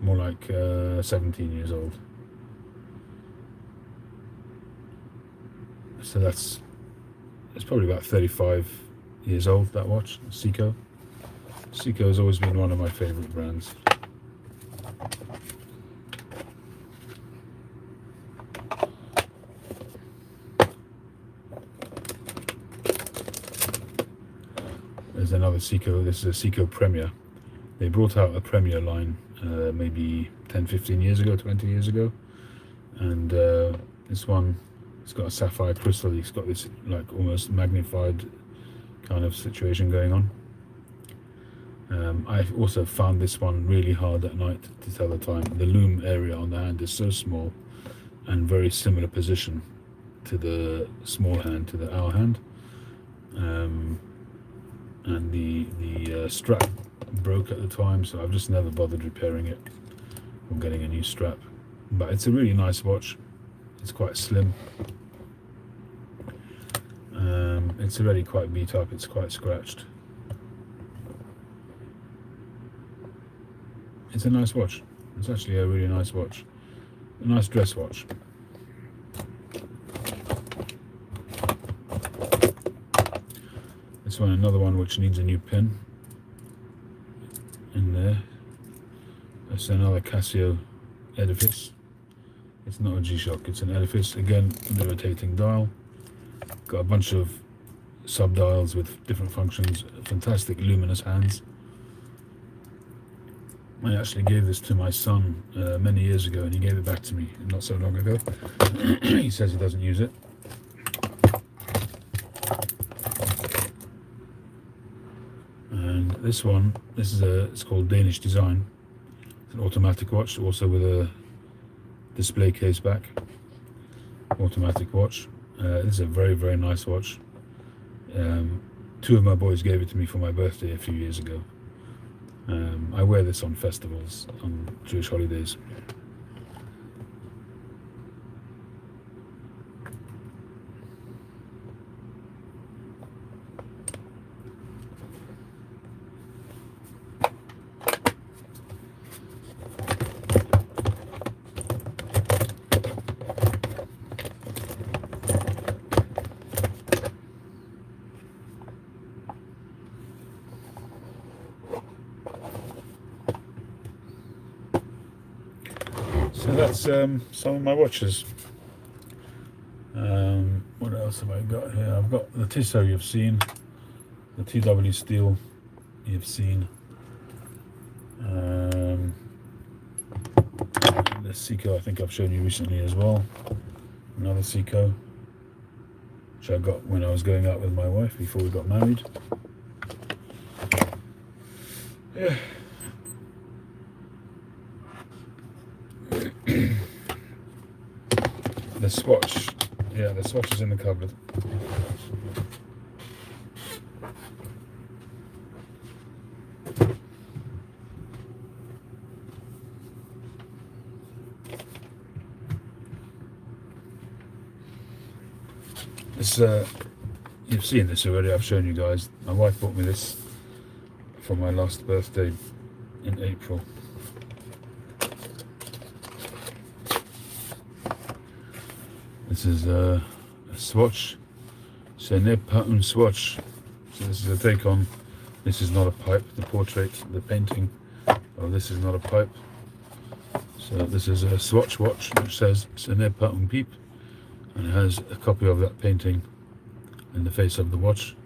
A: More like 17 years old. So it's probably about 35 years old, that watch, Seiko. Seiko has always been one of my favorite brands. There's another Seiko. This is a Seiko Premier. They brought out a Premier line maybe 10-15 years ago, 20 years ago, and this one, it's got a sapphire crystal. It's got this like almost magnified kind of situation going on. I've also found this one really hard at night to tell the time. The lume area on the hand is so small and very similar position to the small hand, to the hour hand, and the strap broke at the time, so I've just never bothered repairing it or getting a new strap. but it's a really nice watch. It's quite slim. It's already quite beat up, it's quite scratched. It's a nice watch. It's actually a really nice watch. A nice dress watch. This one, another one which needs a new pin in there. That's another Casio edifice. It's not a G-Shock, it's an edifice. Again, the rotating dial. Got a bunch of sub-dials with different functions. Fantastic luminous hands. I actually gave this to my son many years ago, and he gave it back to me not so long ago. He says he doesn't use it. And this one, it's called Danish Design. It's an automatic watch, also with a display case back. Automatic watch. This is a very, very nice watch. Two of my boys gave it to me for my birthday a few years ago. I wear this on festivals, on Jewish holidays. So that's some of my watches. What else have I got here? I've got the Tissot you've seen, the TW Steel you've seen, the Seiko I think I've shown you recently as well. Another Seiko, which I got when I was going out with my wife before we got married. Yeah. The swatch, yeah, the swatch is in the cupboard. This, you've seen this already, I've shown you guys. My wife bought me this for my last birthday in April. This is a swatch. Ce n'est pas un swatch. So this is a take on. This is not a pipe. The portrait, the painting. Oh, this is not a pipe. So this is a swatch watch which says ce n'est pas un pipe, and it has a copy of that painting in the face of the watch.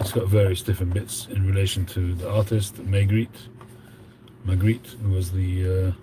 A: It's got various different bits in relation to the artist Magritte, who was the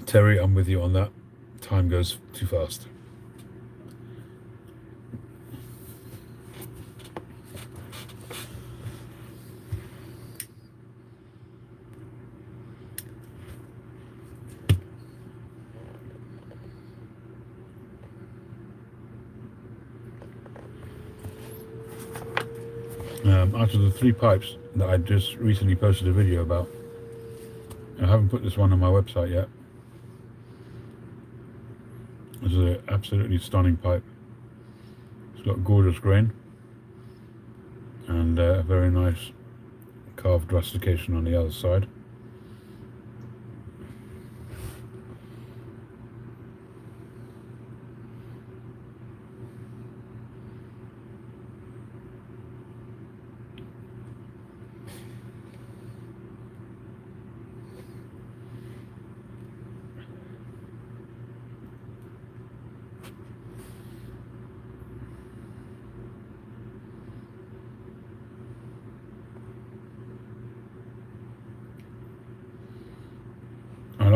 A: Terry, I'm with you on that. Time goes too fast. Out of the 3 pipes that I just recently posted a video about, I haven't put this one on my website yet. This is an absolutely stunning pipe. It's got gorgeous grain and a very nice carved rustication on the other side.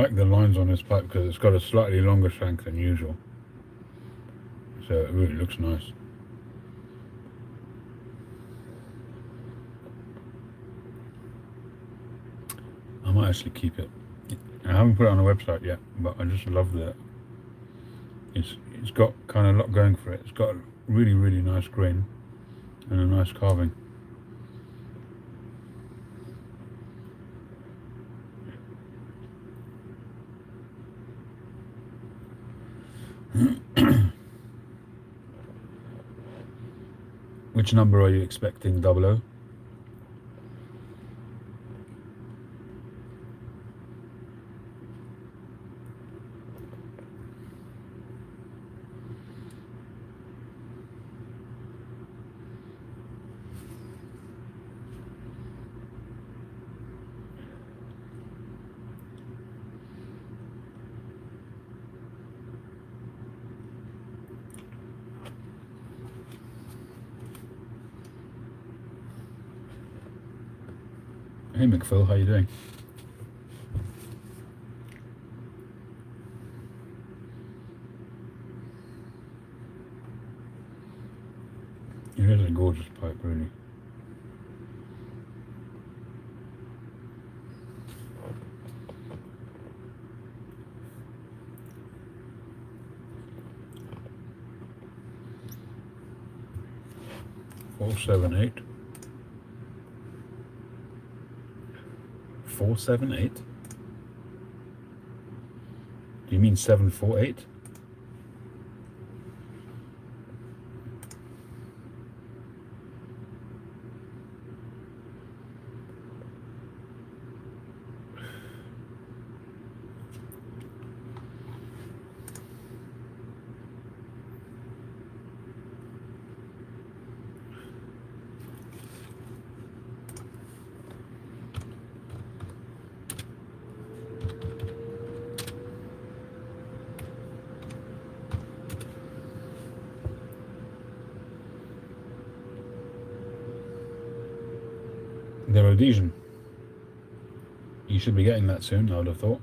A: like the lines on this pipe because it's got a slightly longer shank than usual, so it really looks nice. I might actually keep it. I haven't put it on the website yet, but I just love that it's got kind of a lot going for it. It's got a really, really nice grain and a nice carving. Which number are you expecting, 00? Hey McPhil, how you doing? It is a gorgeous pipe, really. $478. 478? Do you mean 748? The Rhodesian. You should be getting that soon, I would have thought.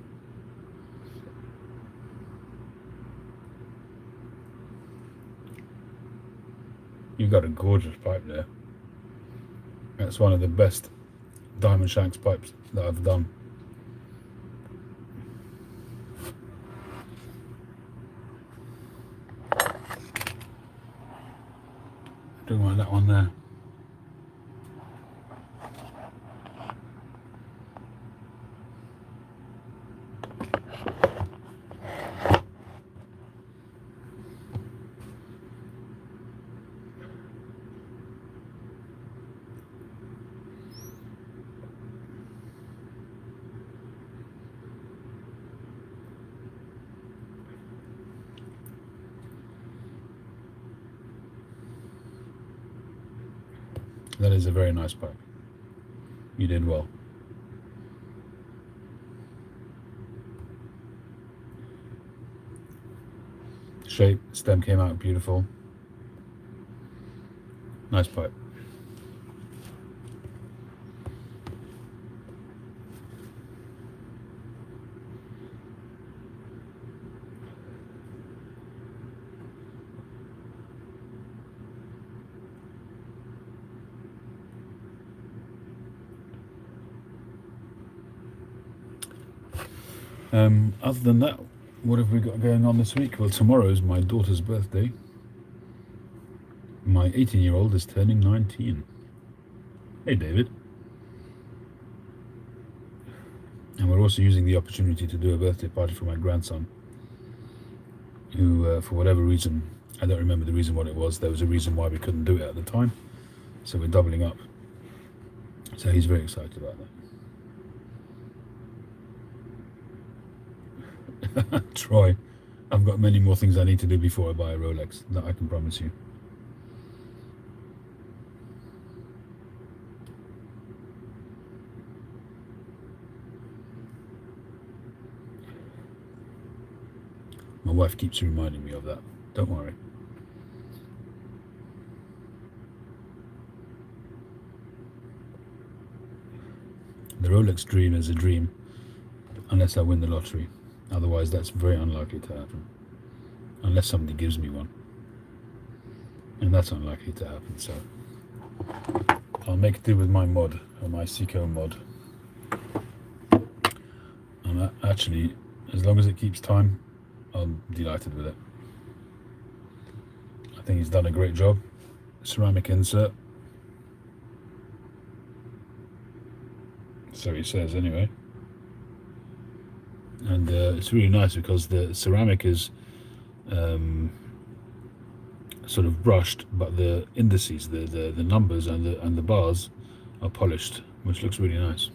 A: You've got a gorgeous pipe there. That's one of the best diamond shanks pipes that I've done. Don't mind that one there. That is a very nice pipe. You did well. Shape, stem came out beautiful. Nice pipe. Other than that, what have we got going on this week? Well, tomorrow is my daughter's birthday. My 18-year-old is turning 19. Hey, David. And we're also using the opportunity to do a birthday party for my grandson, who, for whatever reason, I don't remember the reason what it was. There was a reason why we couldn't do it at the time. So we're doubling up. So he's very excited about that. Troy, I've got many more things I need to do before I buy a Rolex, that I can promise you. My wife keeps reminding me of that. Don't worry. The Rolex dream is a dream unless I win the lottery. Otherwise, that's very unlikely to happen. Unless somebody gives me one. And that's unlikely to happen, so I'll make do with my mod, or my Seiko mod. And actually, as long as it keeps time, I'm delighted with it. I think he's done a great job. Ceramic insert. So he says anyway. And it's really nice because the ceramic is sort of brushed, but the indices, the numbers and the bars are polished, which looks really nice.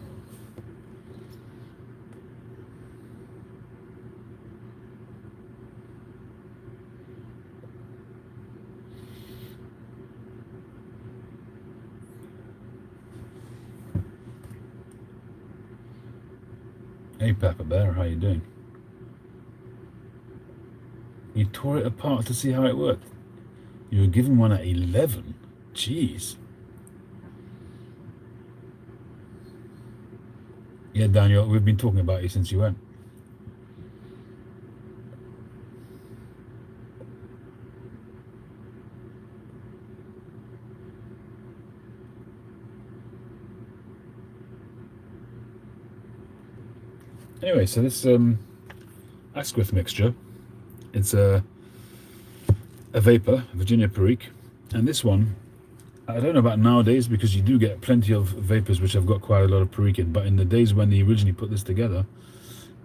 A: Hey Pepper Bear, how you doing? You tore it apart to see how it worked. You were given one at 11. Jeez. Yeah, Daniel, we've been talking about you since you went. Anyway, so this Asquith mixture, it's a vapor, Virginia Perique, and this one, I don't know about nowadays because you do get plenty of vapors which have got quite a lot of Perique in, but in the days when they originally put this together,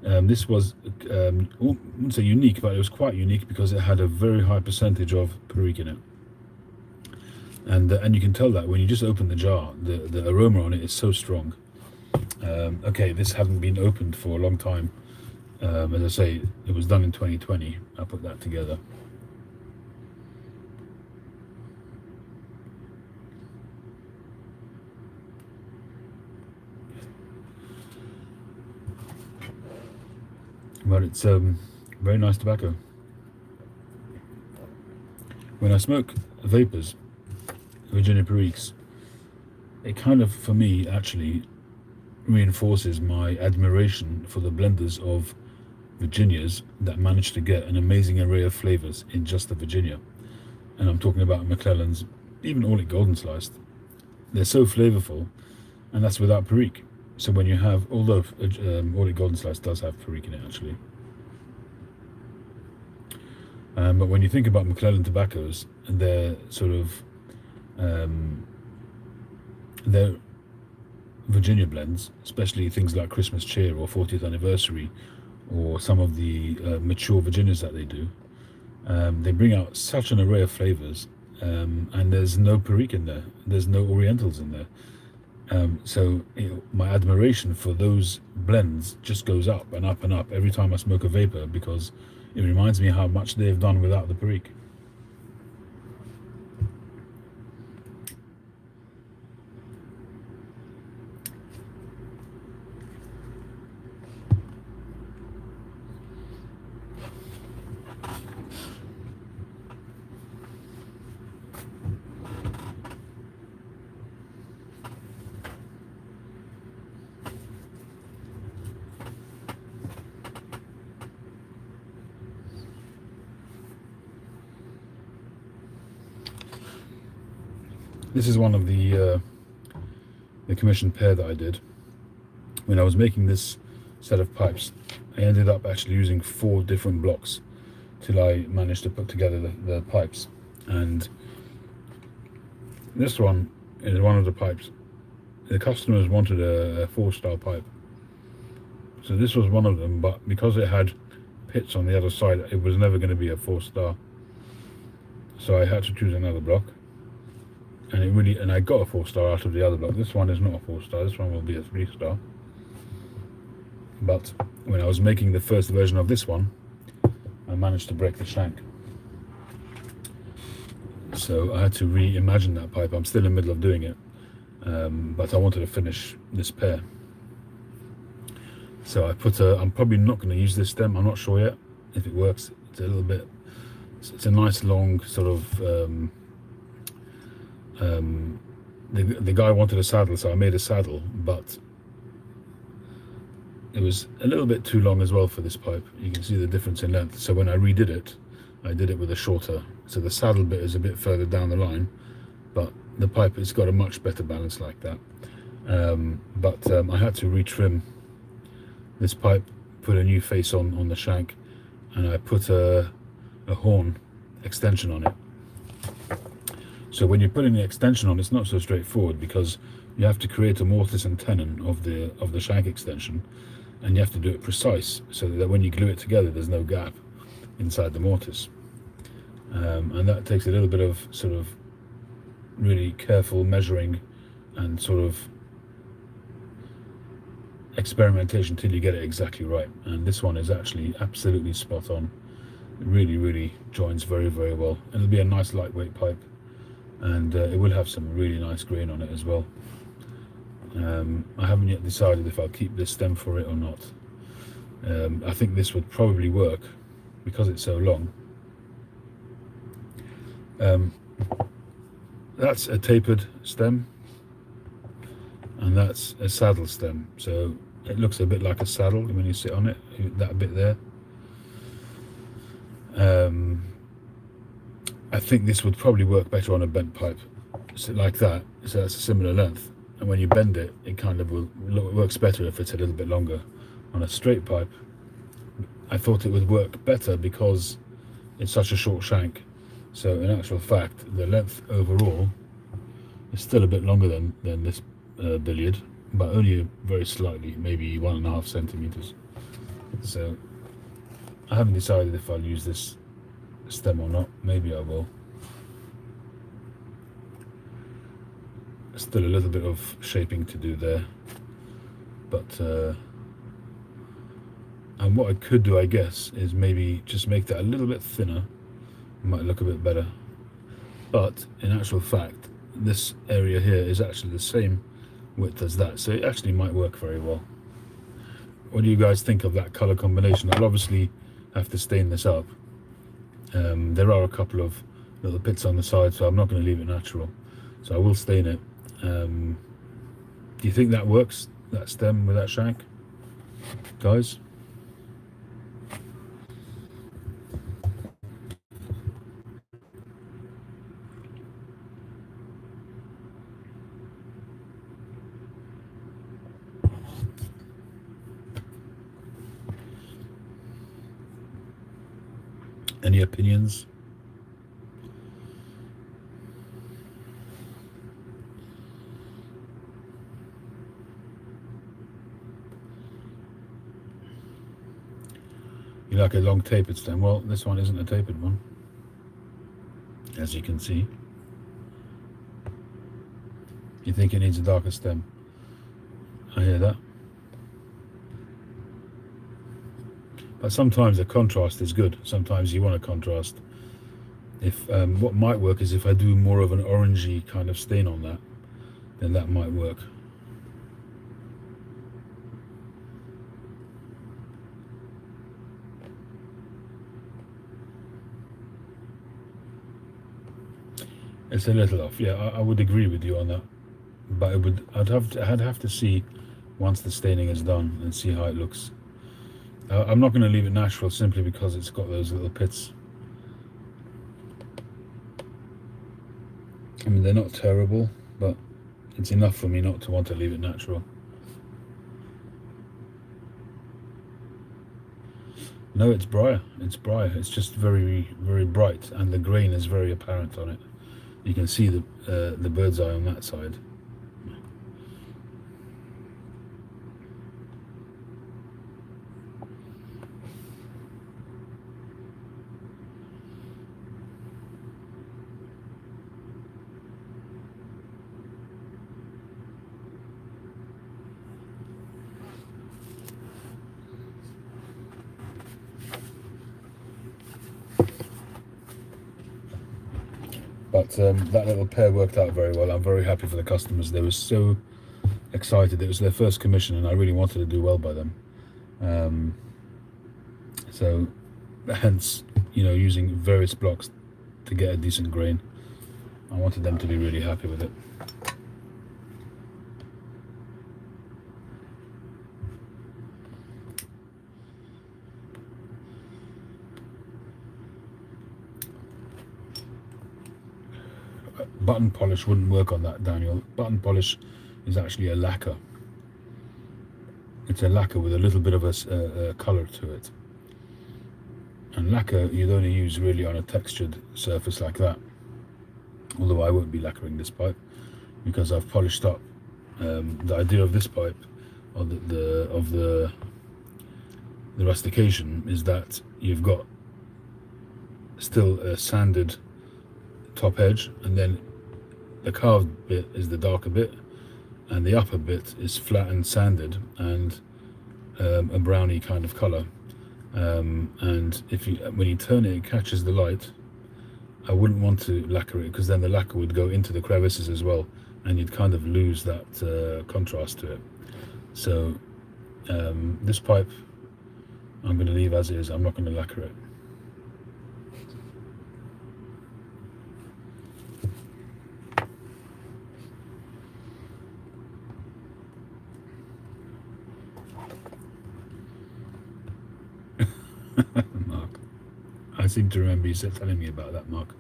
A: this was, I wouldn't say unique, but it was quite unique because it had a very high percentage of Perique in it. And you can tell that when you just open the jar, the aroma on it is so strong. Okay, this hadn't been opened for a long time. As I say, it was done in 2020. I put that together. But it's very nice tobacco. When I smoke vapors, Virginia Periques, it kind of, for me, actually reinforces my admiration for the blenders of Virginias that manage to get an amazing array of flavors in just the Virginia. And I'm talking about McClellan's, even All It Golden Sliced. They're so flavorful, and that's without Perique. So when you have, although All It Golden Sliced does have Perique in it actually, but when you think about McClellan tobaccos and their sort of their Virginia blends, especially things like Christmas Cheer or 40th Anniversary, or some of the mature Virginias that they do, they bring out such an array of flavors, and there's no Perique in there, there's no Orientals in there. So my admiration for those blends just goes up and up and up every time I smoke a vapor, because it reminds me how much they've done without the Perique. This is one of the commissioned pair that I did. When I was making this set of pipes, I ended up actually using 4 different blocks till I managed to put together the pipes. And this one is one of the pipes. The customers wanted a 4-star pipe, so this was one of them, but because it had pits on the other side, it was never going to be a 4-star. So I had to choose another block. And I got a 4-star out of the other block. This one is not a 4-star, this one will be a 3-star. But when I was making the first version of this one, I managed to break the shank. So I had to reimagine that pipe. I'm still in the middle of doing it, but I wanted to finish this pair. So I put I'm probably not going to use this stem, I'm not sure yet if it works. It's a little bit, it's a nice long sort of, the guy wanted a saddle, so I made a saddle, but it was a little bit too long as well for this pipe. You can see the difference in length. So when I redid it, I did it with a shorter. So the saddle bit is a bit further down the line, but the pipe has got a much better balance like that. I had to retrim this pipe, put a new face on the shank, and I put a horn extension on it. So when you're putting the extension on, it's not so straightforward, because you have to create a mortise and tenon of the shank extension, and you have to do it precise so that when you glue it together there's no gap inside the mortise, and that takes a little bit of sort of really careful measuring and sort of experimentation till you get it exactly right. And this one is actually absolutely spot on. It really joins very well. And it'll be a nice lightweight pipe, and it will have some really nice grain on it as well. I haven't yet decided if I'll keep this stem for it or not. I think this would probably work because it's so long. That's a tapered stem, and that's a saddle stem, so it looks a bit like a saddle when you sit on it, that bit there. I think this would probably work better on a bent pipe, so like that, so that's a similar length, and when you bend it, it kind of works better if it's a little bit longer. On a straight pipe, I thought it would work better because it's such a short shank. So in actual fact, the length overall is still a bit longer than this billiard, but only very slightly, maybe 1.5 centimeters. So I haven't decided if I'll use this stem or not. Maybe I will. Still a little bit of shaping to do there, but and what I could do, I guess, is maybe just make that a little bit thinner. Might look a bit better, but in actual fact this area here is actually the same width as that, so it actually might work very well. What do you guys think of that color combination? I'll obviously have to stain this up. There are a couple of little bits on the side, so I'm not going to leave it natural, so I will stain it. Do you think that works, that stem with that shank, guys? Any opinions? You like a long tapered stem? Well, this one isn't a tapered one, as you can see. You think it needs a darker stem? I hear that. But sometimes the contrast is good. Sometimes you want a contrast. If what might work is if I do more of an orangey kind of stain on that, then that might work. It's a little off, yeah. I would agree with you on that, but I'd have to see once the staining is done and see how it looks. I'm not going to leave it natural simply because it's got those little pits. I mean, they're not terrible, but it's enough for me not to want to leave it natural. No, it's briar. It's briar. It's just very bright, and the grain is very apparent on it. You can see the bird's eye on that side. But that little pair worked out very well. I'm very happy for the customers. They were so excited. It was their first commission, and I really wanted to do well by them. So hence, using various blocks to get a decent grain. I wanted them to be really happy with it. button polish wouldn't work on that, Daniel. Button polish is actually a lacquer. It's a lacquer with a little bit of a colour to it. And lacquer you'd only use really on a textured surface like that. Although I won't be lacquering this pipe because I've polished up. The idea of this pipe, or the rustication, is that you've got still a sanded top edge, and then the carved bit is the darker bit, and the upper bit is flat and sanded and a browny kind of color. And when you turn it, it catches the light. I wouldn't want to lacquer it because then the lacquer would go into the crevices as well, and you'd kind of lose that contrast to it. So this pipe I'm going to leave as is. I'm not going to lacquer it. Mark, I seem to remember you telling me about that, Mark.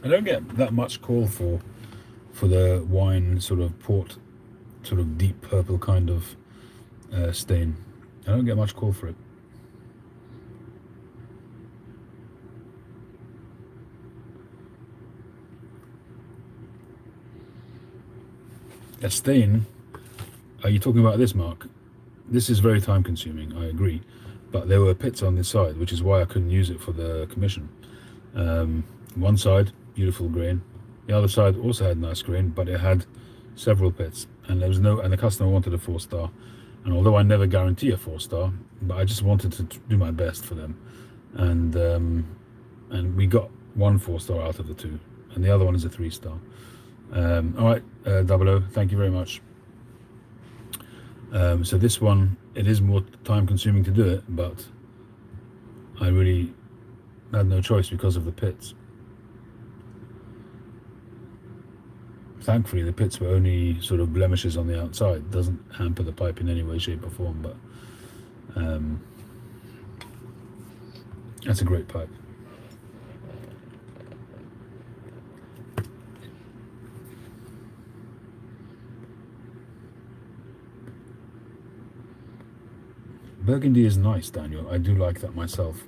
A: I don't get that much call for the wine sort of port, sort of deep purple kind of stain. I don't get much call for it. A stain? Are you talking about this, Mark? This is very time consuming, I agree, but there were pits on this side, which is why I couldn't use it for the commission. One side, beautiful grain. The other side also had nice grain, but it had several pits, and there was and the customer wanted a 4-star. And although I never guarantee a 4-star, but I just wanted to do my best for them, and we got one 4-star out of the two, and the other one is a 3-star. All right, 00, thank you very much. So this one, it is more time consuming to do it, but I really had no choice because of the pits. Thankfully the pits were only sort of blemishes on the outside. It doesn't hamper the pipe in any way, shape or form, but that's a great pipe. Burgundy is nice, Daniel. I do like that myself.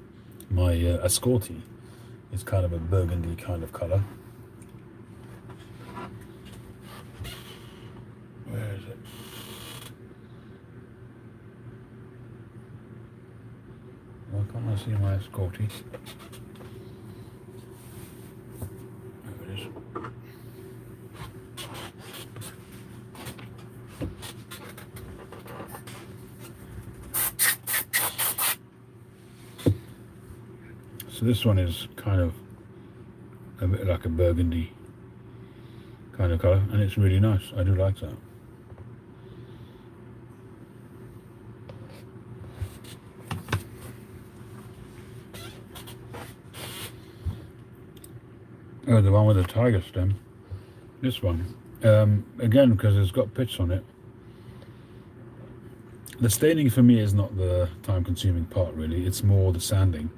A: My Ascorti is kind of a burgundy kind of colour. Where is it? Why can't I see my Ascorti? There it is. So this one is kind of a bit like a burgundy kind of colour, and it's really nice. I do like that. Oh, the one with the tiger stem. This one. Again, because it's got pits on it. The staining for me is not the time-consuming part, really. It's more the sanding.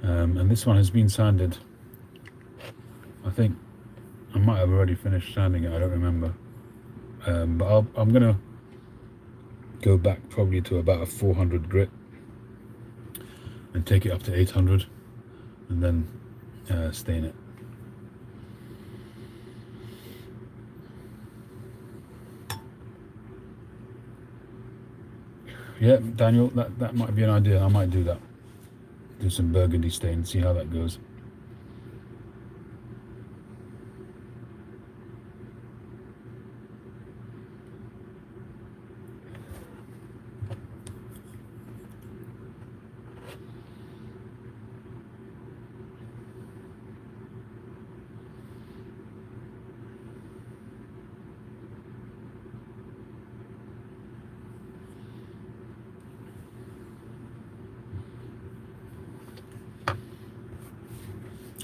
A: And this one has been sanded. I think I might have already finished sanding it. I don't remember. But I'm gonna go back probably to about a 400 grit and take it up to 800, and then stain it. Yeah, Daniel, that might be an idea. I might do that. Do some burgundy stain, see how that goes.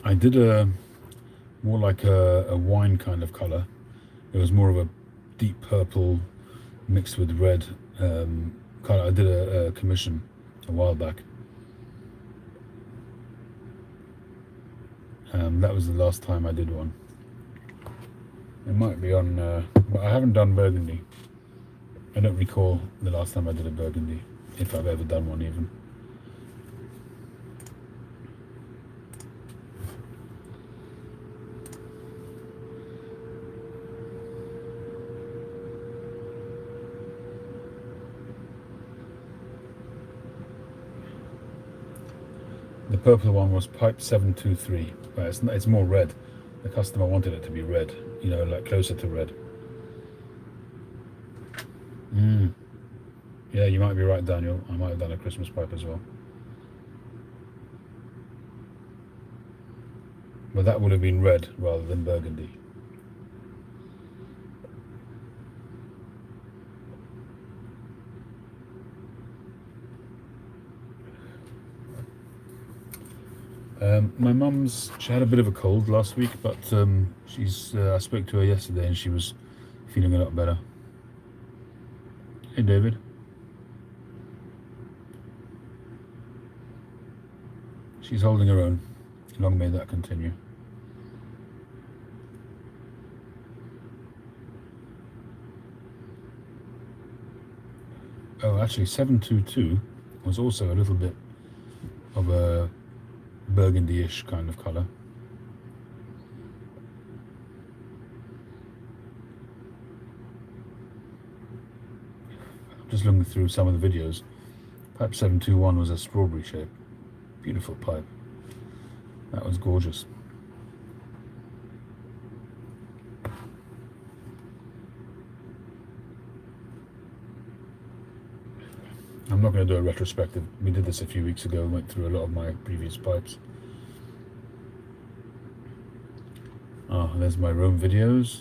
A: I did a more like a wine kind of color. It was more of a deep purple mixed with red color. I did a commission a while back. That was the last time I did one. It might be on, but I haven't done burgundy. I don't recall the last time I did a burgundy, if I've ever done one even. The purple one was pipe 723, but it's more red. The customer wanted it to be red, you know, like closer to red. Yeah, you might be right, Daniel. I might have done a Christmas pipe as well. But that would have been red rather than burgundy. My mum's, she had a bit of a cold last week, but I spoke to her yesterday and she was feeling a lot better. Hey, David. She's holding her own. Long may that continue. Oh, actually, 722 was also a little bit of a burgundy-ish kind of colour. I'm just looking through some of the videos. Pipe 721 was a strawberry shape. Beautiful pipe. That was gorgeous. I'm not going to do a retrospective. We did this a few weeks ago. Went through a lot of my previous pipes. Oh, there's my room videos.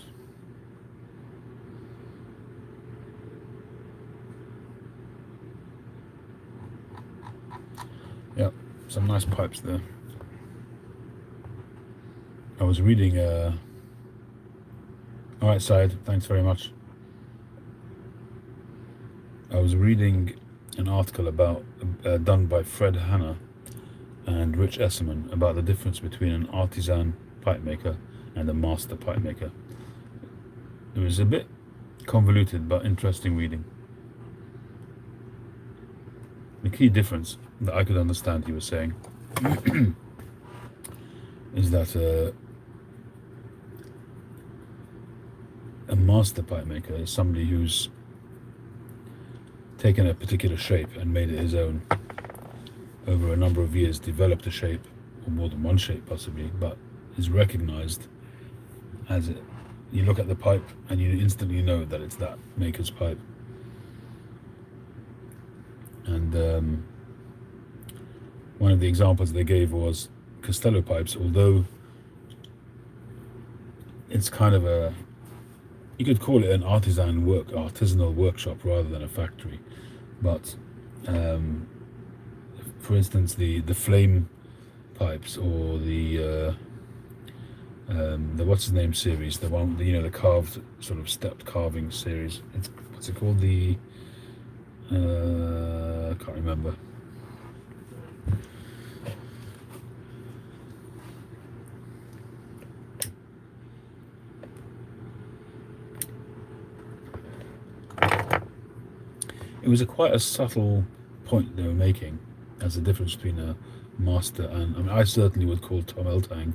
A: Yep, some nice pipes there. I was reading alright, Syed, thanks very much. I was reading an article about done by Fred Hanna and Rich Esserman about the difference between an artisan pipe maker and a master pipe maker. It was a bit convoluted but interesting reading. The key difference that I could understand, he was saying, is that a master pipe maker is somebody who's taken a particular shape and made it his own over a number of years, developed a shape, or more than one shape possibly, but is recognized as it. You look at the pipe and you instantly know that it's that maker's pipe. And one of the examples they gave was Costello pipes, although it's kind of a, you could call it an artisanal workshop rather than a factory. But for instance, the flame pipes or the what's his name series, the one, the carved sort of stepped carving series. What's it called? The I can't remember. It was quite a subtle point they were making as the difference between a master and, I mean, I certainly would call Tom Eltang,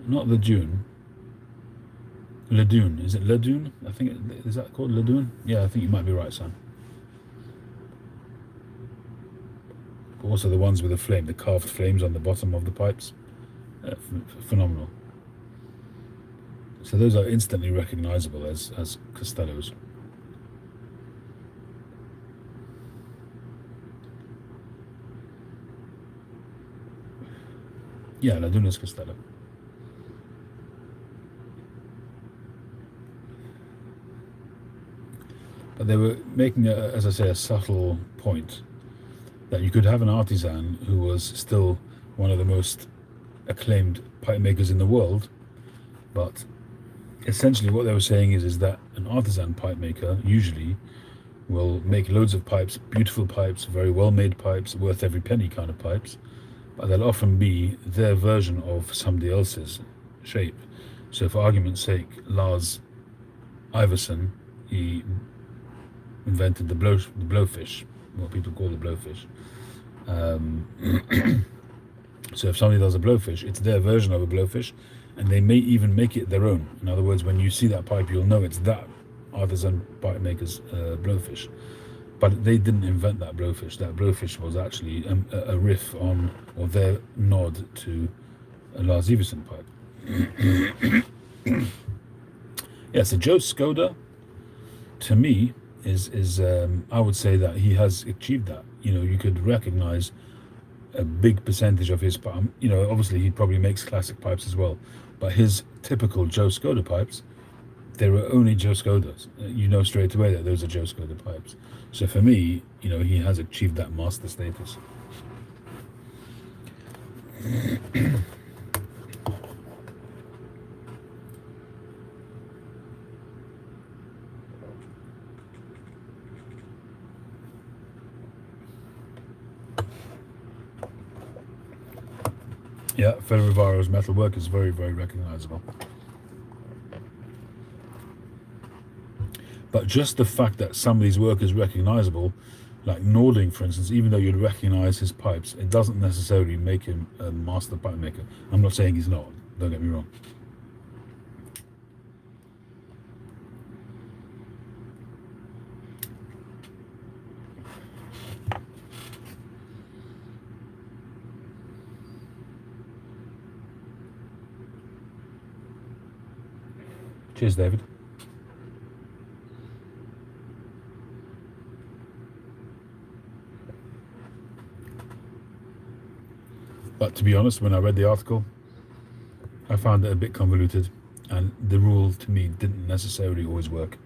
A: not the Dune, Le Dune. Is it Le Dune? I think is that called Le Dune? Yeah, I think you might be right, son. Also the ones with the flame, the carved flames on the bottom of the pipes, phenomenal. So those are instantly recognizable as Costellos. Yeah, La Dune is Costello. But they were making, as I say, a subtle point that you could have an artisan who was still one of the most acclaimed pipe makers in the world, but essentially what they were saying is that an artisan pipe maker usually will make loads of pipes, beautiful pipes, very well made pipes, worth every penny kind of pipes, but they'll often be their version of somebody else's shape. So for argument's sake, Lars Iverson, he invented the blowfish, what people call the blowfish. So if somebody does a blowfish, it's their version of a blowfish, and they may even make it their own. In other words, when you see that pipe, you'll know it's that artisan pipe maker's blowfish. But they didn't invent that blowfish. That blowfish was actually a riff on, or their nod to, a Lars Iverson pipe. Yeah, so Joe Skoda, to me, is I would say that he has achieved that. You know, you could recognize a big percentage of his pipe. You know, obviously he probably makes classic pipes as well, but his typical Joe Skoda pipes, they were only Joe Skodas. You know straight away that those are Joe Skoda pipes. So for me, you know, he has achieved that master status. Yeah, Ferrovaro's metalwork is very, very recognizable. But just the fact that somebody's work is recognizable, like Nording, for instance, even though you'd recognize his pipes, it doesn't necessarily make him a master pipe maker. I'm not saying he's not, don't get me wrong. Cheers, David. But to be honest, when I read the article, I found it a bit convoluted, and the rule to me didn't necessarily always work.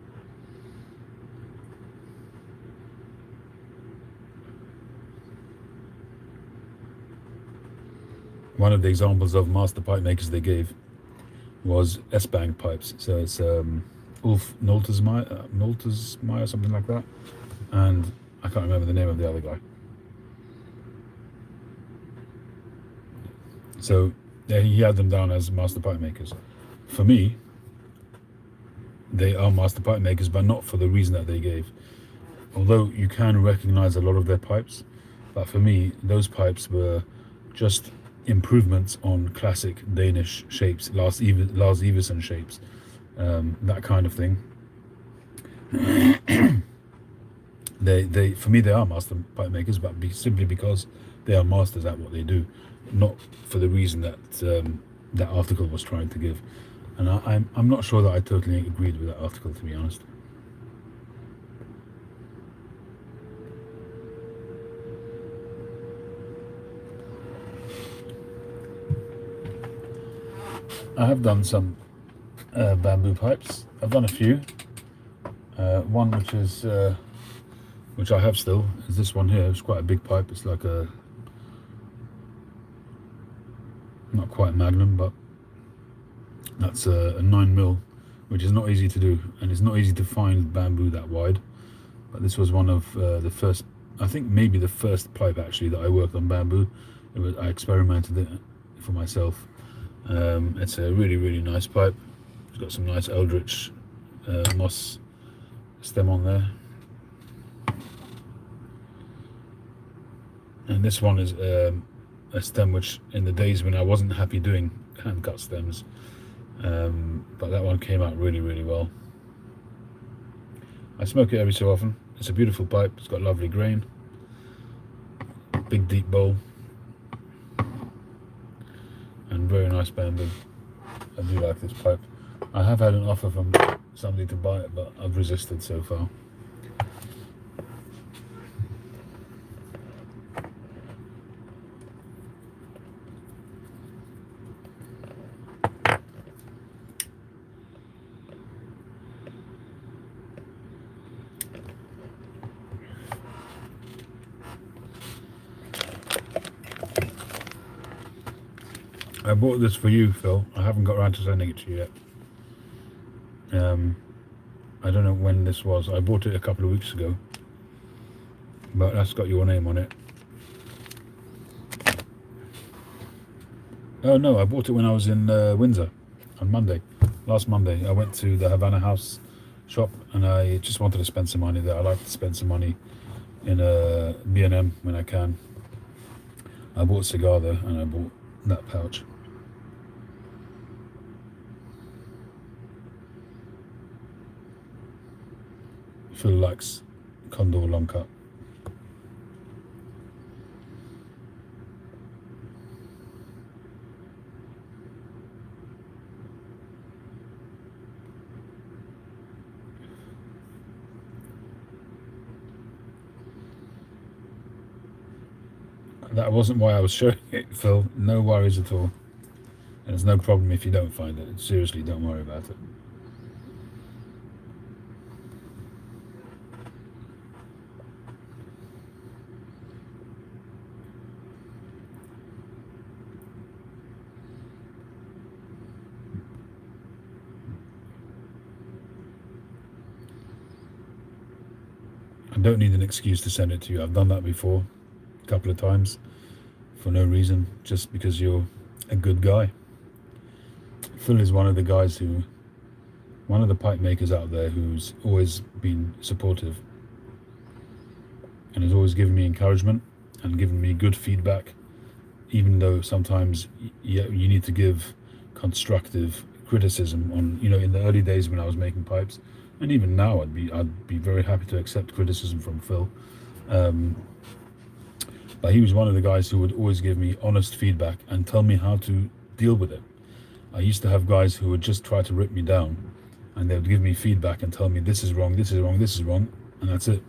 A: One of the examples of master pipe makers they gave was S-Bang pipes. So it's Ulf Noltersmeyer, something like that, and I can't remember the name of the other guy. So he had them down as master pipe makers. For me, they are master pipe makers, but not for the reason that they gave. Although you can recognize a lot of their pipes, but for me, those pipes were just improvements on classic Danish shapes, Lars Iverson shapes, that kind of thing. They for me, they are master pipe makers, but simply because they are masters at what they do, not for the reason that that article was trying to give. And I'm not sure that I totally agreed with that article, to be honest. I have done some bamboo pipes. I've done a few. One which I have still is this one here. It's quite a big pipe. It's like a, not quite magnum, but that's a 9mm, which is not easy to do, and it's not easy to find bamboo that wide. But this was one of the first, I think maybe the first pipe actually that I worked on bamboo. I experimented it for myself. It's a really, really nice pipe. It's got some nice eldritch moss stem on there, and this one is a stem which, in the days when I wasn't happy doing hand cut stems, but that one came out really, really well. I smoke it every so often. It's a beautiful pipe. It's got lovely grain, big deep bowl, and very nice bamboo. I do like this pipe. I have had an offer from somebody to buy it, but I've resisted so far. I bought this for you, Phil. I haven't got around to sending it to you yet. I don't know when this was. I bought it a couple of weeks ago, but that's got your name on it. Oh no, I bought it when I was in Windsor on Monday. Last Monday, I went to the Havana House shop and I just wanted to spend some money there. I like to spend some money in a B&M when I can. I bought a cigar there and I bought that pouch. Phil likes Condor long cut. That wasn't why I was showing it, Phil. No worries at all. And it's no problem if you don't find it. Seriously, don't worry about it. I don't need an excuse to send it to you. I've done that before a couple of times for no reason, just because you're a good guy. Phil is one of the guys one of the pipe makers out there who's always been supportive and has always given me encouragement and given me good feedback, even though sometimes you need to give constructive criticism on, in the early days when I was making pipes, and even now I'd be very happy to accept criticism from Phil. But he was one of the guys who would always give me honest feedback and tell me how to deal with it. I used to have guys who would just try to rip me down, and they would give me feedback and tell me this is wrong, this is wrong, this is wrong, and that's it.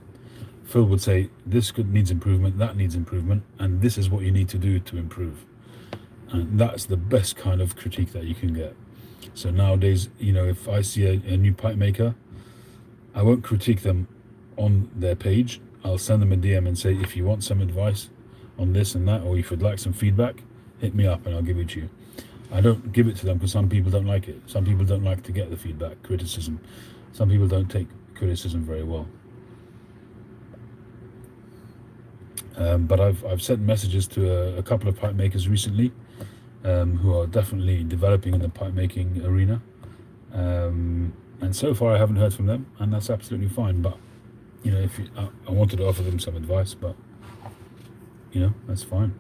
A: Phil would say this needs improvement, that needs improvement, and this is what you need to do to improve. And that's the best kind of critique that you can get. So nowadays, if I see a new pipe maker, I won't critique them on their page. I'll send them a DM and say, if you want some advice on this and that, or if you'd like some feedback, hit me up and I'll give it to you. I don't give it to them because some people don't like it. Some people don't like to get the feedback, criticism. Some people don't take criticism very well. But I've sent messages to a couple of pipe makers recently, who are definitely developing in the pipe making arena. And so far I haven't heard from them, and that's absolutely fine. But if I wanted to offer them some advice, but that's fine.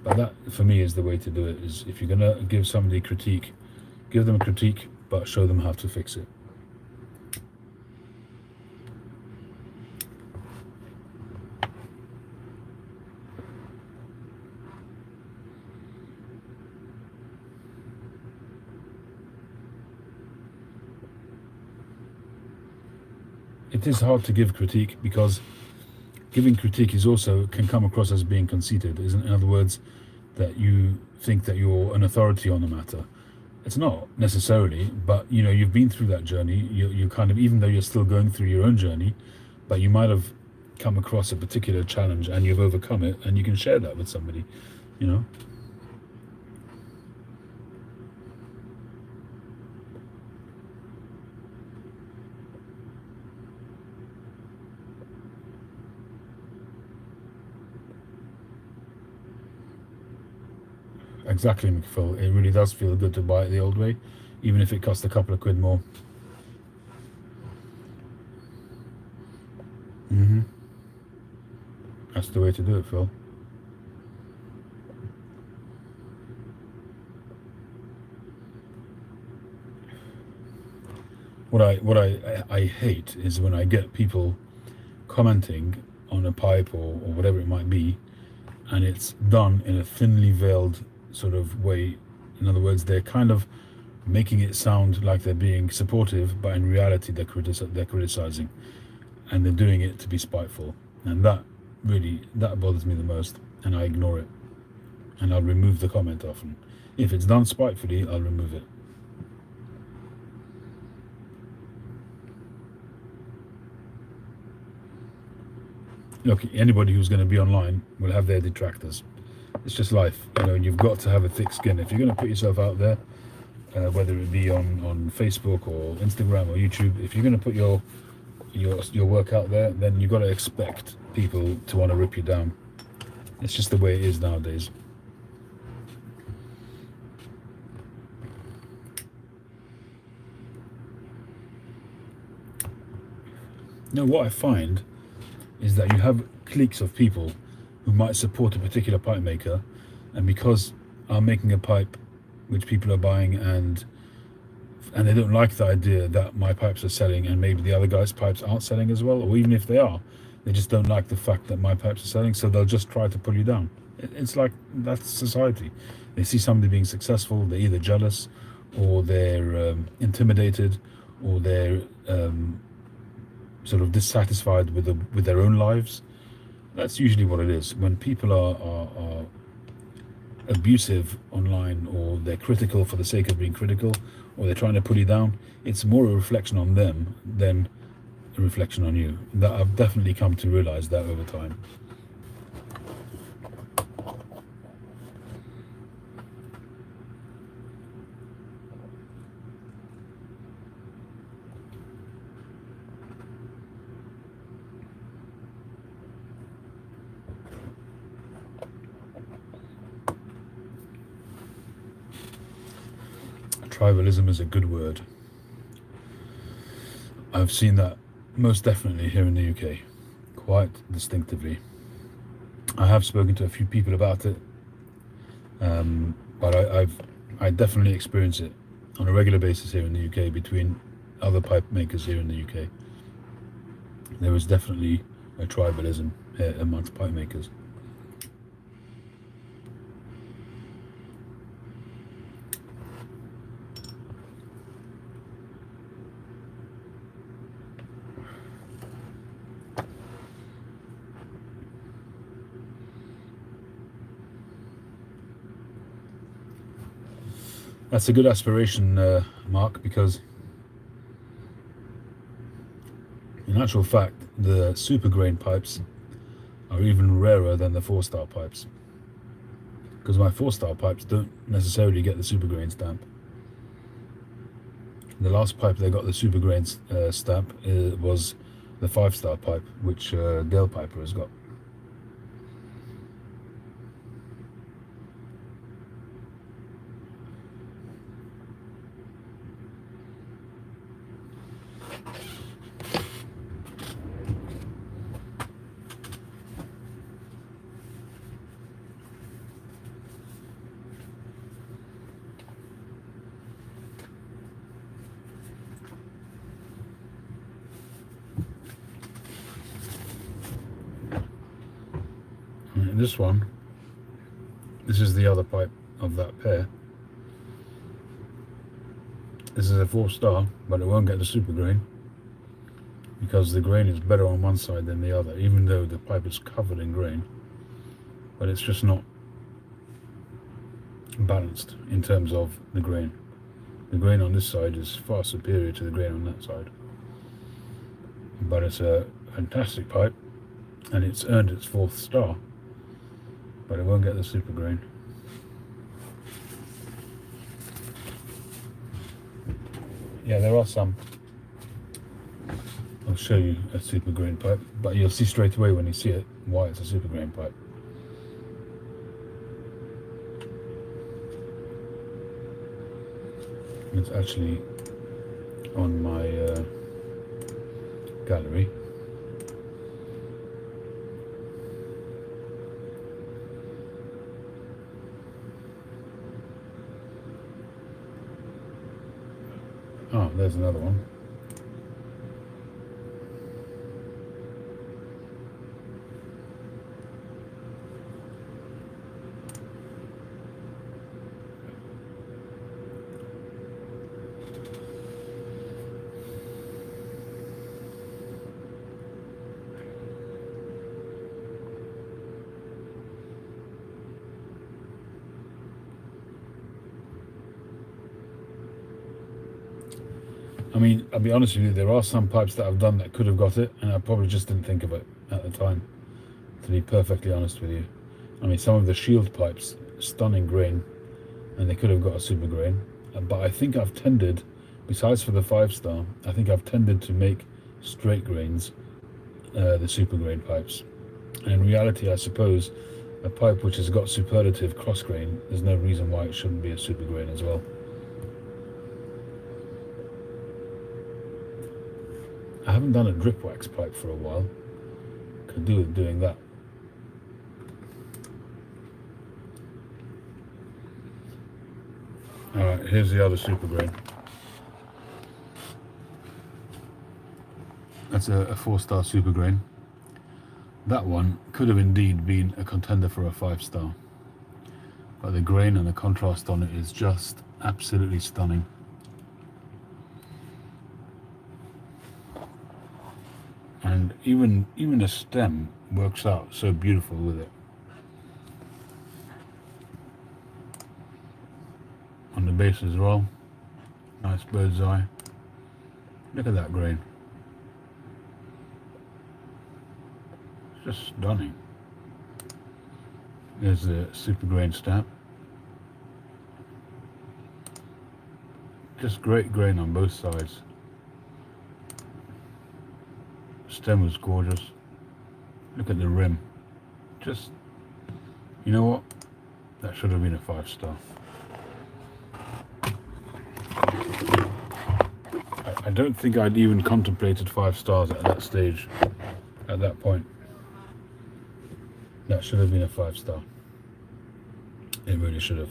A: But that for me is the way to do it. Is if you're gonna give somebody critique, give them a critique, but show them how to fix it. It is hard to give critique because giving critique can come across as being conceited. In other words, that you think that you're an authority on the matter. It's not necessarily, but you've been through that journey. You kind of, even though you're still going through your own journey, but you might have come across a particular challenge and you've overcome it, and you can share that with somebody. Exactly, McPhil. It really does feel good to buy it the old way, even if it costs a couple of quid more. That's the way to do it, Phil. What I hate is when I get people commenting on a pipe or whatever it might be, and it's done in a thinly veiled sort of way. In other words, they're kind of making it sound like they're being supportive, but in reality they're criticizing, and they're doing it to be spiteful. And that bothers me the most, and I ignore it, and I'll remove the comment often. If it's done spitefully, I'll remove it. Look, anybody who's going to be online will have their detractors. it's just life, you know. You've got to have a thick skin if you're going to put yourself out there, whether it be on Facebook or Instagram or YouTube. If you're going to put your work out there, then you've got to expect people to want to rip you down. It's just the way it is nowadays. You know what I find is that you have cliques of people who might support a particular pipe maker, and because I'm making a pipe which people are buying, and they don't like the idea that my pipes are selling and maybe the other guy's pipes aren't selling as well, or even if they are, they just don't like the fact that my pipes are selling, so they'll just try to pull you down. It's like, that's society. They see somebody being successful, they're either jealous, or they're intimidated, or they're sort of dissatisfied with their own lives. That's usually what it is. When people are abusive online, or they're critical for the sake of being critical, or they're trying to pull you down, it's more a reflection on them than a reflection on you. That I've definitely come to realize that over time. Tribalism is a good word. I've seen that most definitely here in the UK, quite distinctively. I have spoken to a few people about it, but I definitely experience it on a regular basis here in the UK between other pipe makers here in the UK. There is definitely a tribalism here amongst pipe makers. That's a good aspiration, Mark, because in actual fact, the super grain pipes are even rarer than the 4-star pipes, because my 4-star pipes don't necessarily get the super grain stamp. The last pipe they got the super grain stamp was the 5-star pipe, which Dale Piper has got. And this one, this is the other pipe of that pair. This is a 4-star, but it won't get the super grain because the grain is better on one side than the other, even though the pipe is covered in grain, but it's just not balanced in terms of the grain. The grain on this side is far superior to the grain on that side, but it's a fantastic pipe and it's earned its 4th star, but it won't get the super grain. Yeah, there are some. I'll show you a super grain pipe, but you'll see straight away when you see it why it's a super grain pipe. It's actually on my gallery. Oh, there's another one. I mean, I'll be honest with you, there are some pipes that I've done that could have got it, and I probably just didn't think of it at the time, to be perfectly honest with you. I mean, some of the shield pipes, stunning grain, and they could have got a super grain. But I think I've tended, besides for the 5-star, I think I've tended to make straight grains the super grain pipes. And in reality, I suppose a pipe which has got superlative cross grain, there's no reason why it shouldn't be a super grain as well. I haven't done a drip wax pipe for a while. Could do with doing that. Alright, here's the other super grain. That's a 4-star super grain. That one could have indeed been a contender for a 5-star. But the grain and the contrast on it is just absolutely stunning. And even the stem works out so beautiful with it. On the base as well, nice bird's eye. Look at that grain. It's just stunning. There's the super grain stamp. Just great grain on both sides. Stem was gorgeous. Look at the rim. Just, you know what? That should have been a 5-star. I don't think I'd even contemplated 5 stars at that stage, at that point. That should have been a 5-star. It really should have.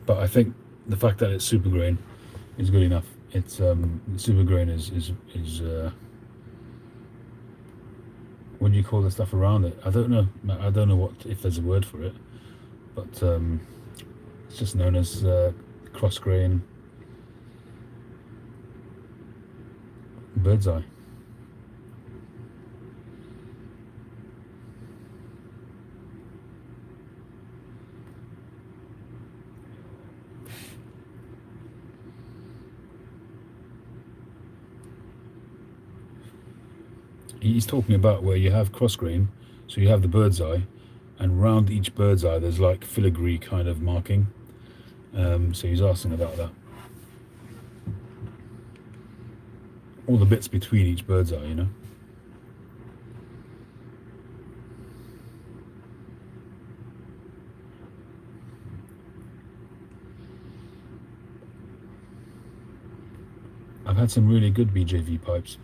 A: But I think the fact that it's super grain is good enough. It's super grain is what do you call the stuff around it? I don't know. I don't know what, if there's a word for it, but it's just known as cross grain bird's eye. He's talking about where you have cross grain, so you have the bird's eye, and round each bird's eye there's like filigree kind of marking. So he's asking about that. All the bits between each bird's eye, you know. I've had some really good BJV pipes.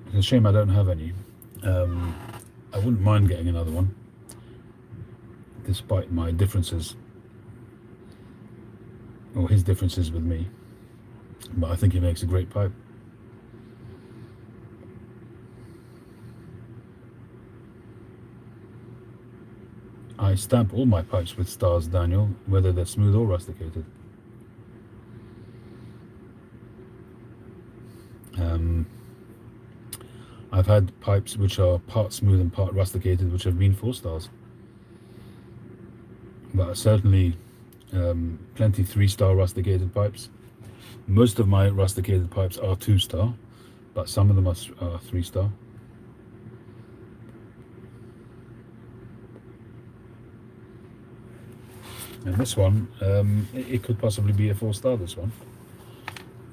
A: It's a shame I don't have any. I wouldn't mind getting another one, despite my differences, or his differences with me. But I think he makes a great pipe. I stamp all my pipes with stars, Daniel, whether they're smooth or rusticated. I've had pipes which are part smooth and part rusticated, which have been 4 stars. But certainly plenty 3-star rusticated pipes. Most of my rusticated pipes are 2-star, but some of them are 3-star. And this one, it could possibly be a 4-star, this one.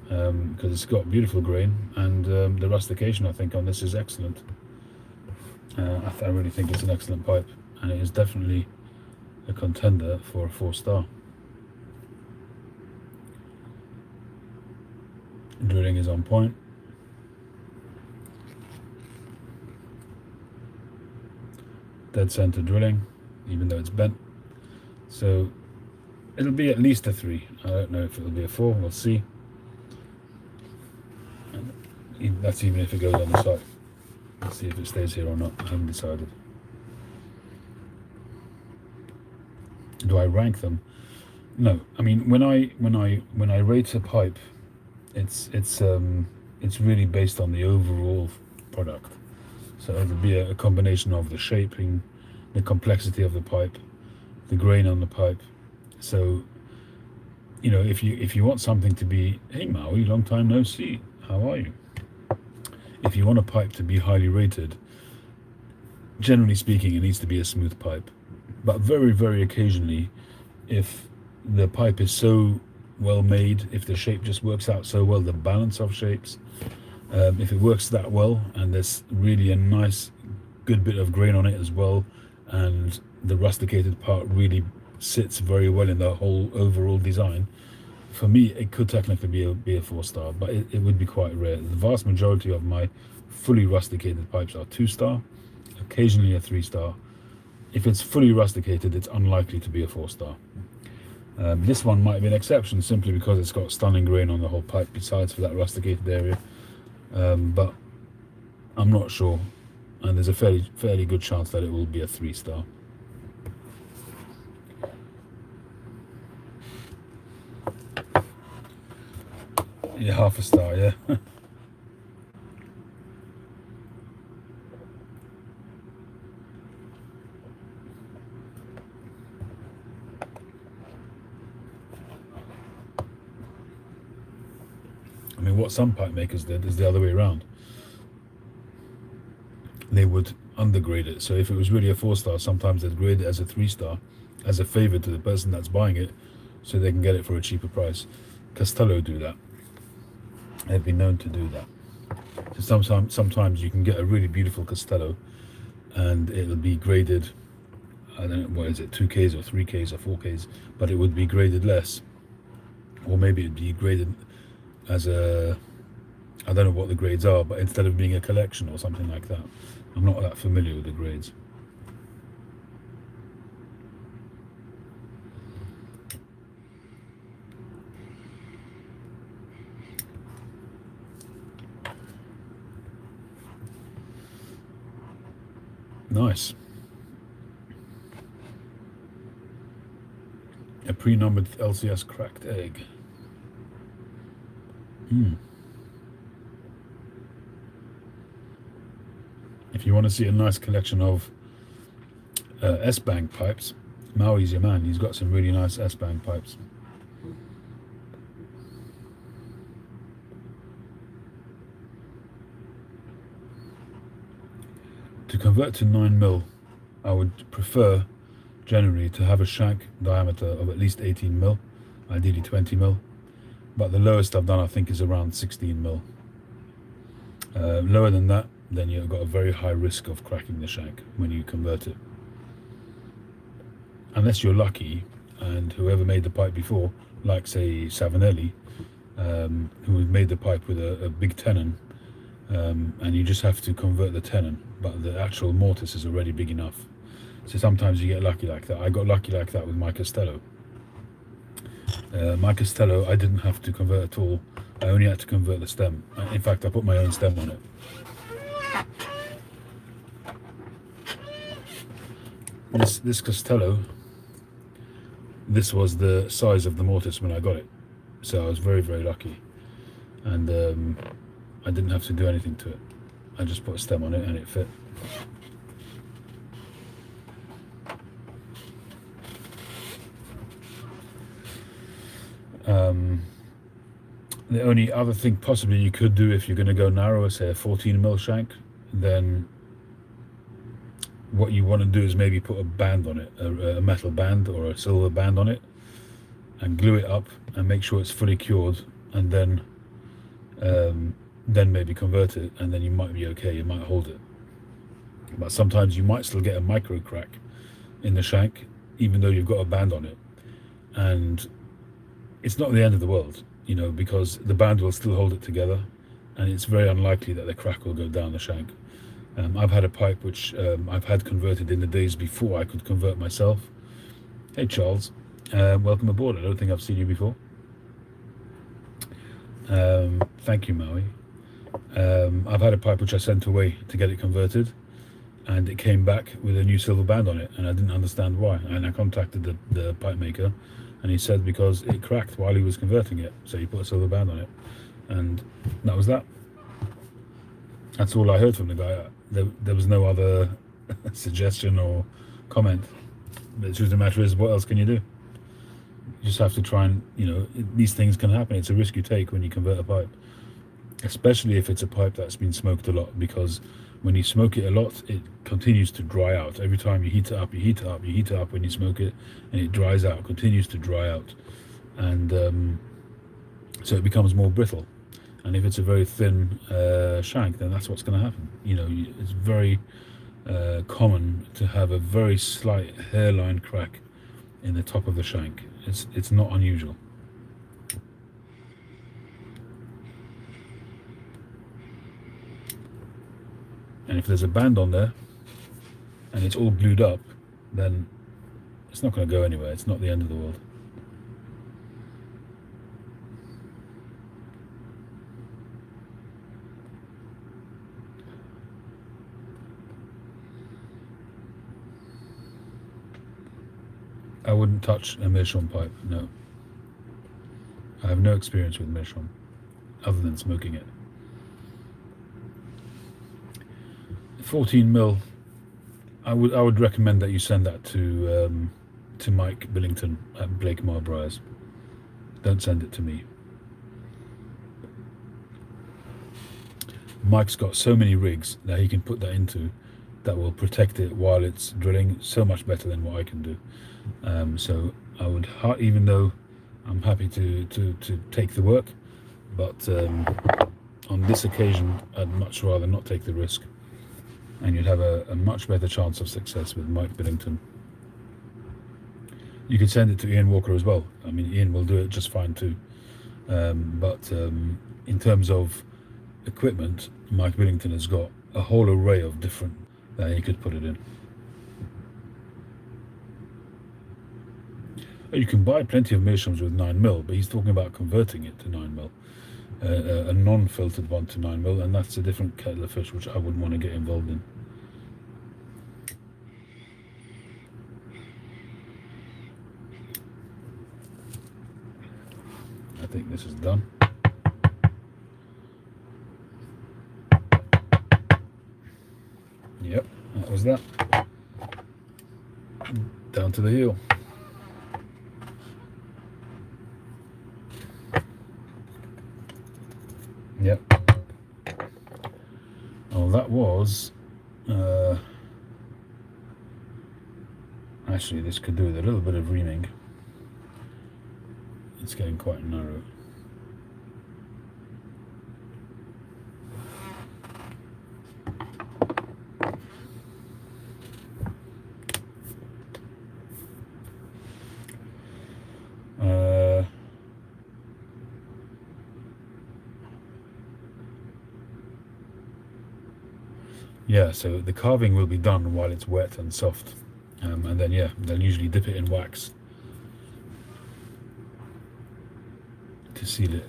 A: Because it's got beautiful grain, and the rustication I think on this is excellent. I really think it's an excellent pipe, and it is definitely a contender for a 4-star. Drilling is on point. Dead center drilling, even though it's bent. So it'll be at least a 3. I don't know if it'll be a 4, we'll see. And that's even if it goes on the site. Let's see if it stays here or not. I haven't decided. Do I rank them? No. I mean, when I rate a pipe, it's really based on the overall product. So it'll be a combination of the shaping, the complexity of the pipe, the grain on the pipe. So you know, if you want something to be, hey Maui, long time no see, how are you? If you want a pipe to be highly rated, generally speaking, it needs to be a smooth pipe. But very, very occasionally, if the pipe is so well made, if the shape just works out so well, the balance of shapes, if it works that well, and there's really a nice, good bit of grain on it as well, and the rusticated part really sits very well in the whole overall design, for me, it could technically be a 4-star, but it would be quite rare. The vast majority of my fully rusticated pipes are 2-star, occasionally a 3-star. If it's fully rusticated, it's unlikely to be a 4-star. This one might be an exception simply because it's got stunning grain on the whole pipe besides for that rusticated area, but I'm not sure, and there's a fairly good chance that it will be a 3-star. Yeah, half a star, yeah. I mean, what some pipe makers did is the other way around. They would undergrade it. So if it was really a 4-star, sometimes they'd grade it as a 3-star, as a favor to the person that's buying it, so they can get it for a cheaper price. Castello do that. They've been known to do that. So sometimes you can get a really beautiful Castello, and it'll be graded, I don't know, what is it, 2Ks or 3Ks or 4Ks, but it would be graded less. Or maybe it'd be graded as a, I don't know what the grades are, but instead of being a collection or something like that. I'm not that familiar with the grades. Nice. A pre-numbered LCS cracked egg. If you want to see a nice collection of S-Bang pipes, Maui's your man. He's got some really nice S-Bang pipes. To convert to 9mm, I would prefer generally to have a shank diameter of at least 18mm, ideally 20mm, but the lowest I've done I think is around 16mm. Lower than that, then you've got a very high risk of cracking the shank when you convert it. Unless you're lucky and whoever made the pipe before, like say Savinelli, who made the pipe with a big tenon, and you just have to convert the tenon, but the actual mortise is already big enough. So sometimes you get lucky like that. I got lucky like that with my Castello. My Castello, I didn't have to convert at all. I only had to convert the stem. In fact, I put my own stem on it. This Castello, this was the size of the mortise when I got it. So I was very, very lucky. And I didn't have to do anything to it. I just put a stem on it and it fit. The only other thing possibly you could do if you're going to go narrower, say a 14mm shank, then what you want to do is maybe put a band on it, a metal band or a silver band on it, and glue it up and make sure it's fully cured, and then maybe convert it, and then you might be okay, you might hold it. But sometimes you might still get a micro crack in the shank even though you've got a band on it, and it's not the end of the world, you know, because the band will still hold it together, and it's very unlikely that the crack will go down the shank. I've had a pipe which I've had converted in the days before I could convert myself. Hey Charles, welcome aboard. I don't think I've seen you before. Thank you, Maui. I've had a pipe which I sent away to get it converted, and it came back with a new silver band on it, and I didn't understand why. And I contacted the pipe maker, and he said because it cracked while he was converting it, so he put a silver band on it, and that was that. That's all I heard from the guy. There was no other suggestion or comment. The truth of the matter is, what else can you do? You just have to try and, these things can happen. It's a risk you take when you convert a pipe, especially if it's a pipe that's been smoked a lot, because when you smoke it a lot, it continues to dry out. Every time you heat it up, you heat it up, you heat it up when you smoke it, and it dries out, continues to dry out. And so it becomes more brittle. And if it's a very thin shank, then that's what's going to happen. It's very common to have a very slight hairline crack in the top of the shank. It's not unusual. And if there's a band on there and it's all glued up, then it's not going to go anywhere. It's not the end of the world. I wouldn't touch a meerschaum pipe, no. I have no experience with meerschaum other than smoking it. 14 mil. I would recommend that you send that to Mike Billington at Blake Marbriers. Don't send it to me. Mike's got so many rigs that he can put that into that will protect it while it's drilling so much better than what I can do. So I would, even though I'm happy to take the work, but on this occasion I'd much rather not take the risk, and you'd have a much better chance of success with Mike Billington. You could send it to Ian Walker as well. I mean, Ian will do it just fine too. But in terms of equipment, Mike Billington has got a whole array of different that he could put it in. You can buy plenty of meerschaums with 9mm, but he's talking about converting it to 9mm, a non-filtered one to 9mm, and that's a different kettle of fish which I wouldn't want to get involved in. I think this is done. Yep, that was that. Down to the heel. Yep. Oh, that was actually, this could do with a little bit of reaming. It's getting quite narrow. Yeah, so the carving will be done while it's wet and soft, and then they'll usually dip it in wax to seal it.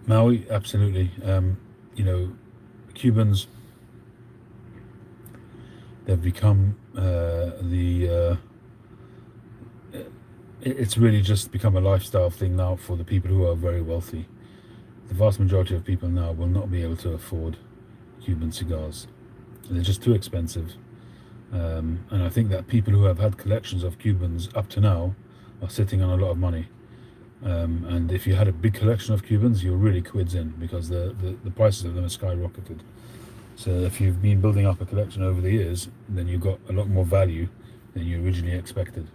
A: Maui, absolutely. Cubans, they've become it's really just become a lifestyle thing now for the people who are very wealthy. The vast majority of people now will not be able to afford Cuban cigars. They're just too expensive. And I think that people who have had collections of Cubans up to now are sitting on a lot of money. And if you had a big collection of Cubans, you're really quids in, because the prices of them are skyrocketed. So if you've been building up a collection over the years, then you've got a lot more value than you originally expected.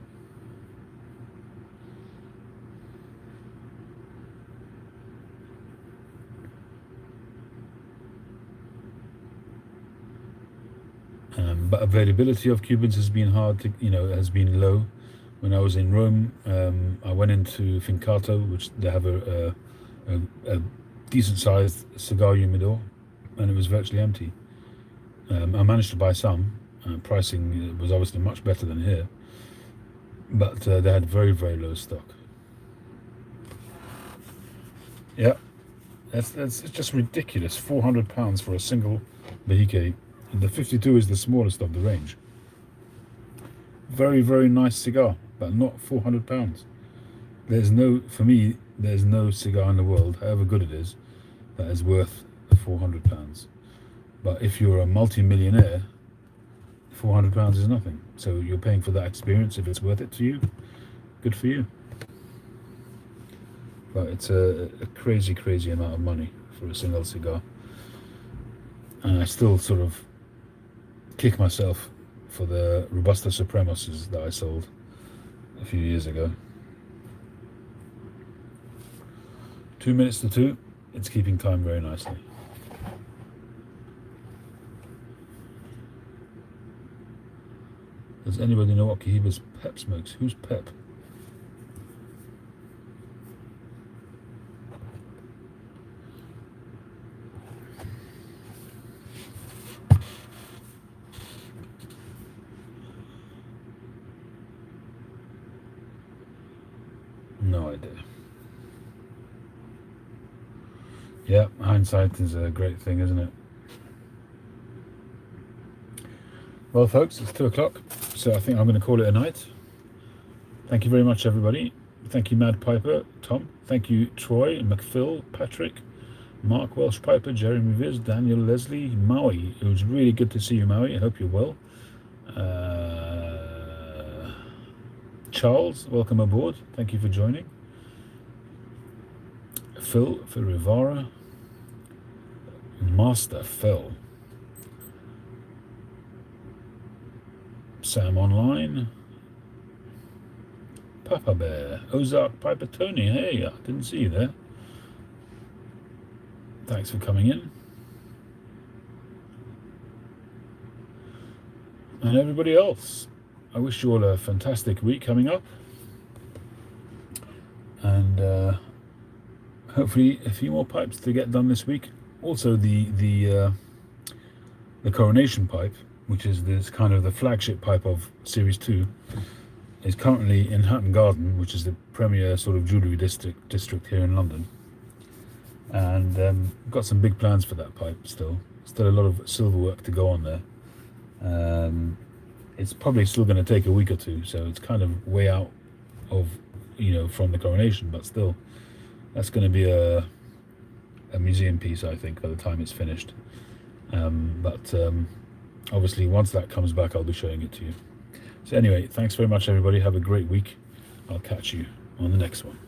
A: But availability of Cubans has been hard to, has been low. When I was in Rome, I went into Fincato, which they have a decent-sized cigar humidor, and it was virtually empty. I managed to buy some. Pricing was obviously much better than here, but they had very, very low stock. Yeah, It's just ridiculous. £400 for a single Behike. And the 52 is the smallest of the range. Very, very nice cigar, but not £400. For me, there's no cigar in the world, however good it is, that is worth £400. But if you're a multi-millionaire, £400 is nothing. So you're paying for that experience. If it's worth it to you, good for you. But it's a crazy, crazy amount of money for a single cigar. And I still sort of kick myself for the Robusta Supremos that I sold a few years ago. 2 minutes to 2. It's keeping time very nicely. Does anybody know what Cohiba's Pep smokes? Who's Pep? No idea. Yeah, hindsight is a great thing, isn't it? Well, folks, it's 2 o'clock, so I think I'm going to call it a night. Thank you very much, everybody. Thank you, Mad Piper, Tom. Thank you, Troy, McPhil, Patrick, Mark Welsh Piper, Jeremy Viz, Daniel Leslie, Maui. It was really good to see you, Maui. I hope you're well. Charles, welcome aboard. Thank you for joining. Phil Rivara, Master Phil, Sam Online, Papa Bear, Ozark Piper Tony. Hey, I didn't see you there. Thanks for coming in. And everybody else, I wish you all a fantastic week coming up. And hopefully a few more pipes to get done this week. Also the coronation pipe, which is this kind of the flagship pipe of Series 2, is currently in Hatton Garden, which is the premier sort of jewellery district here in London. And got some big plans for that pipe still. Still a lot of silver work to go on there. It's probably still going to take a week or two, so it's kind of way out of, from the coronation, but still, that's going to be a museum piece, I think, by the time it's finished. But obviously, once that comes back, I'll be showing it to you. So anyway, thanks very much, everybody. Have a great week. I'll catch you on the next one.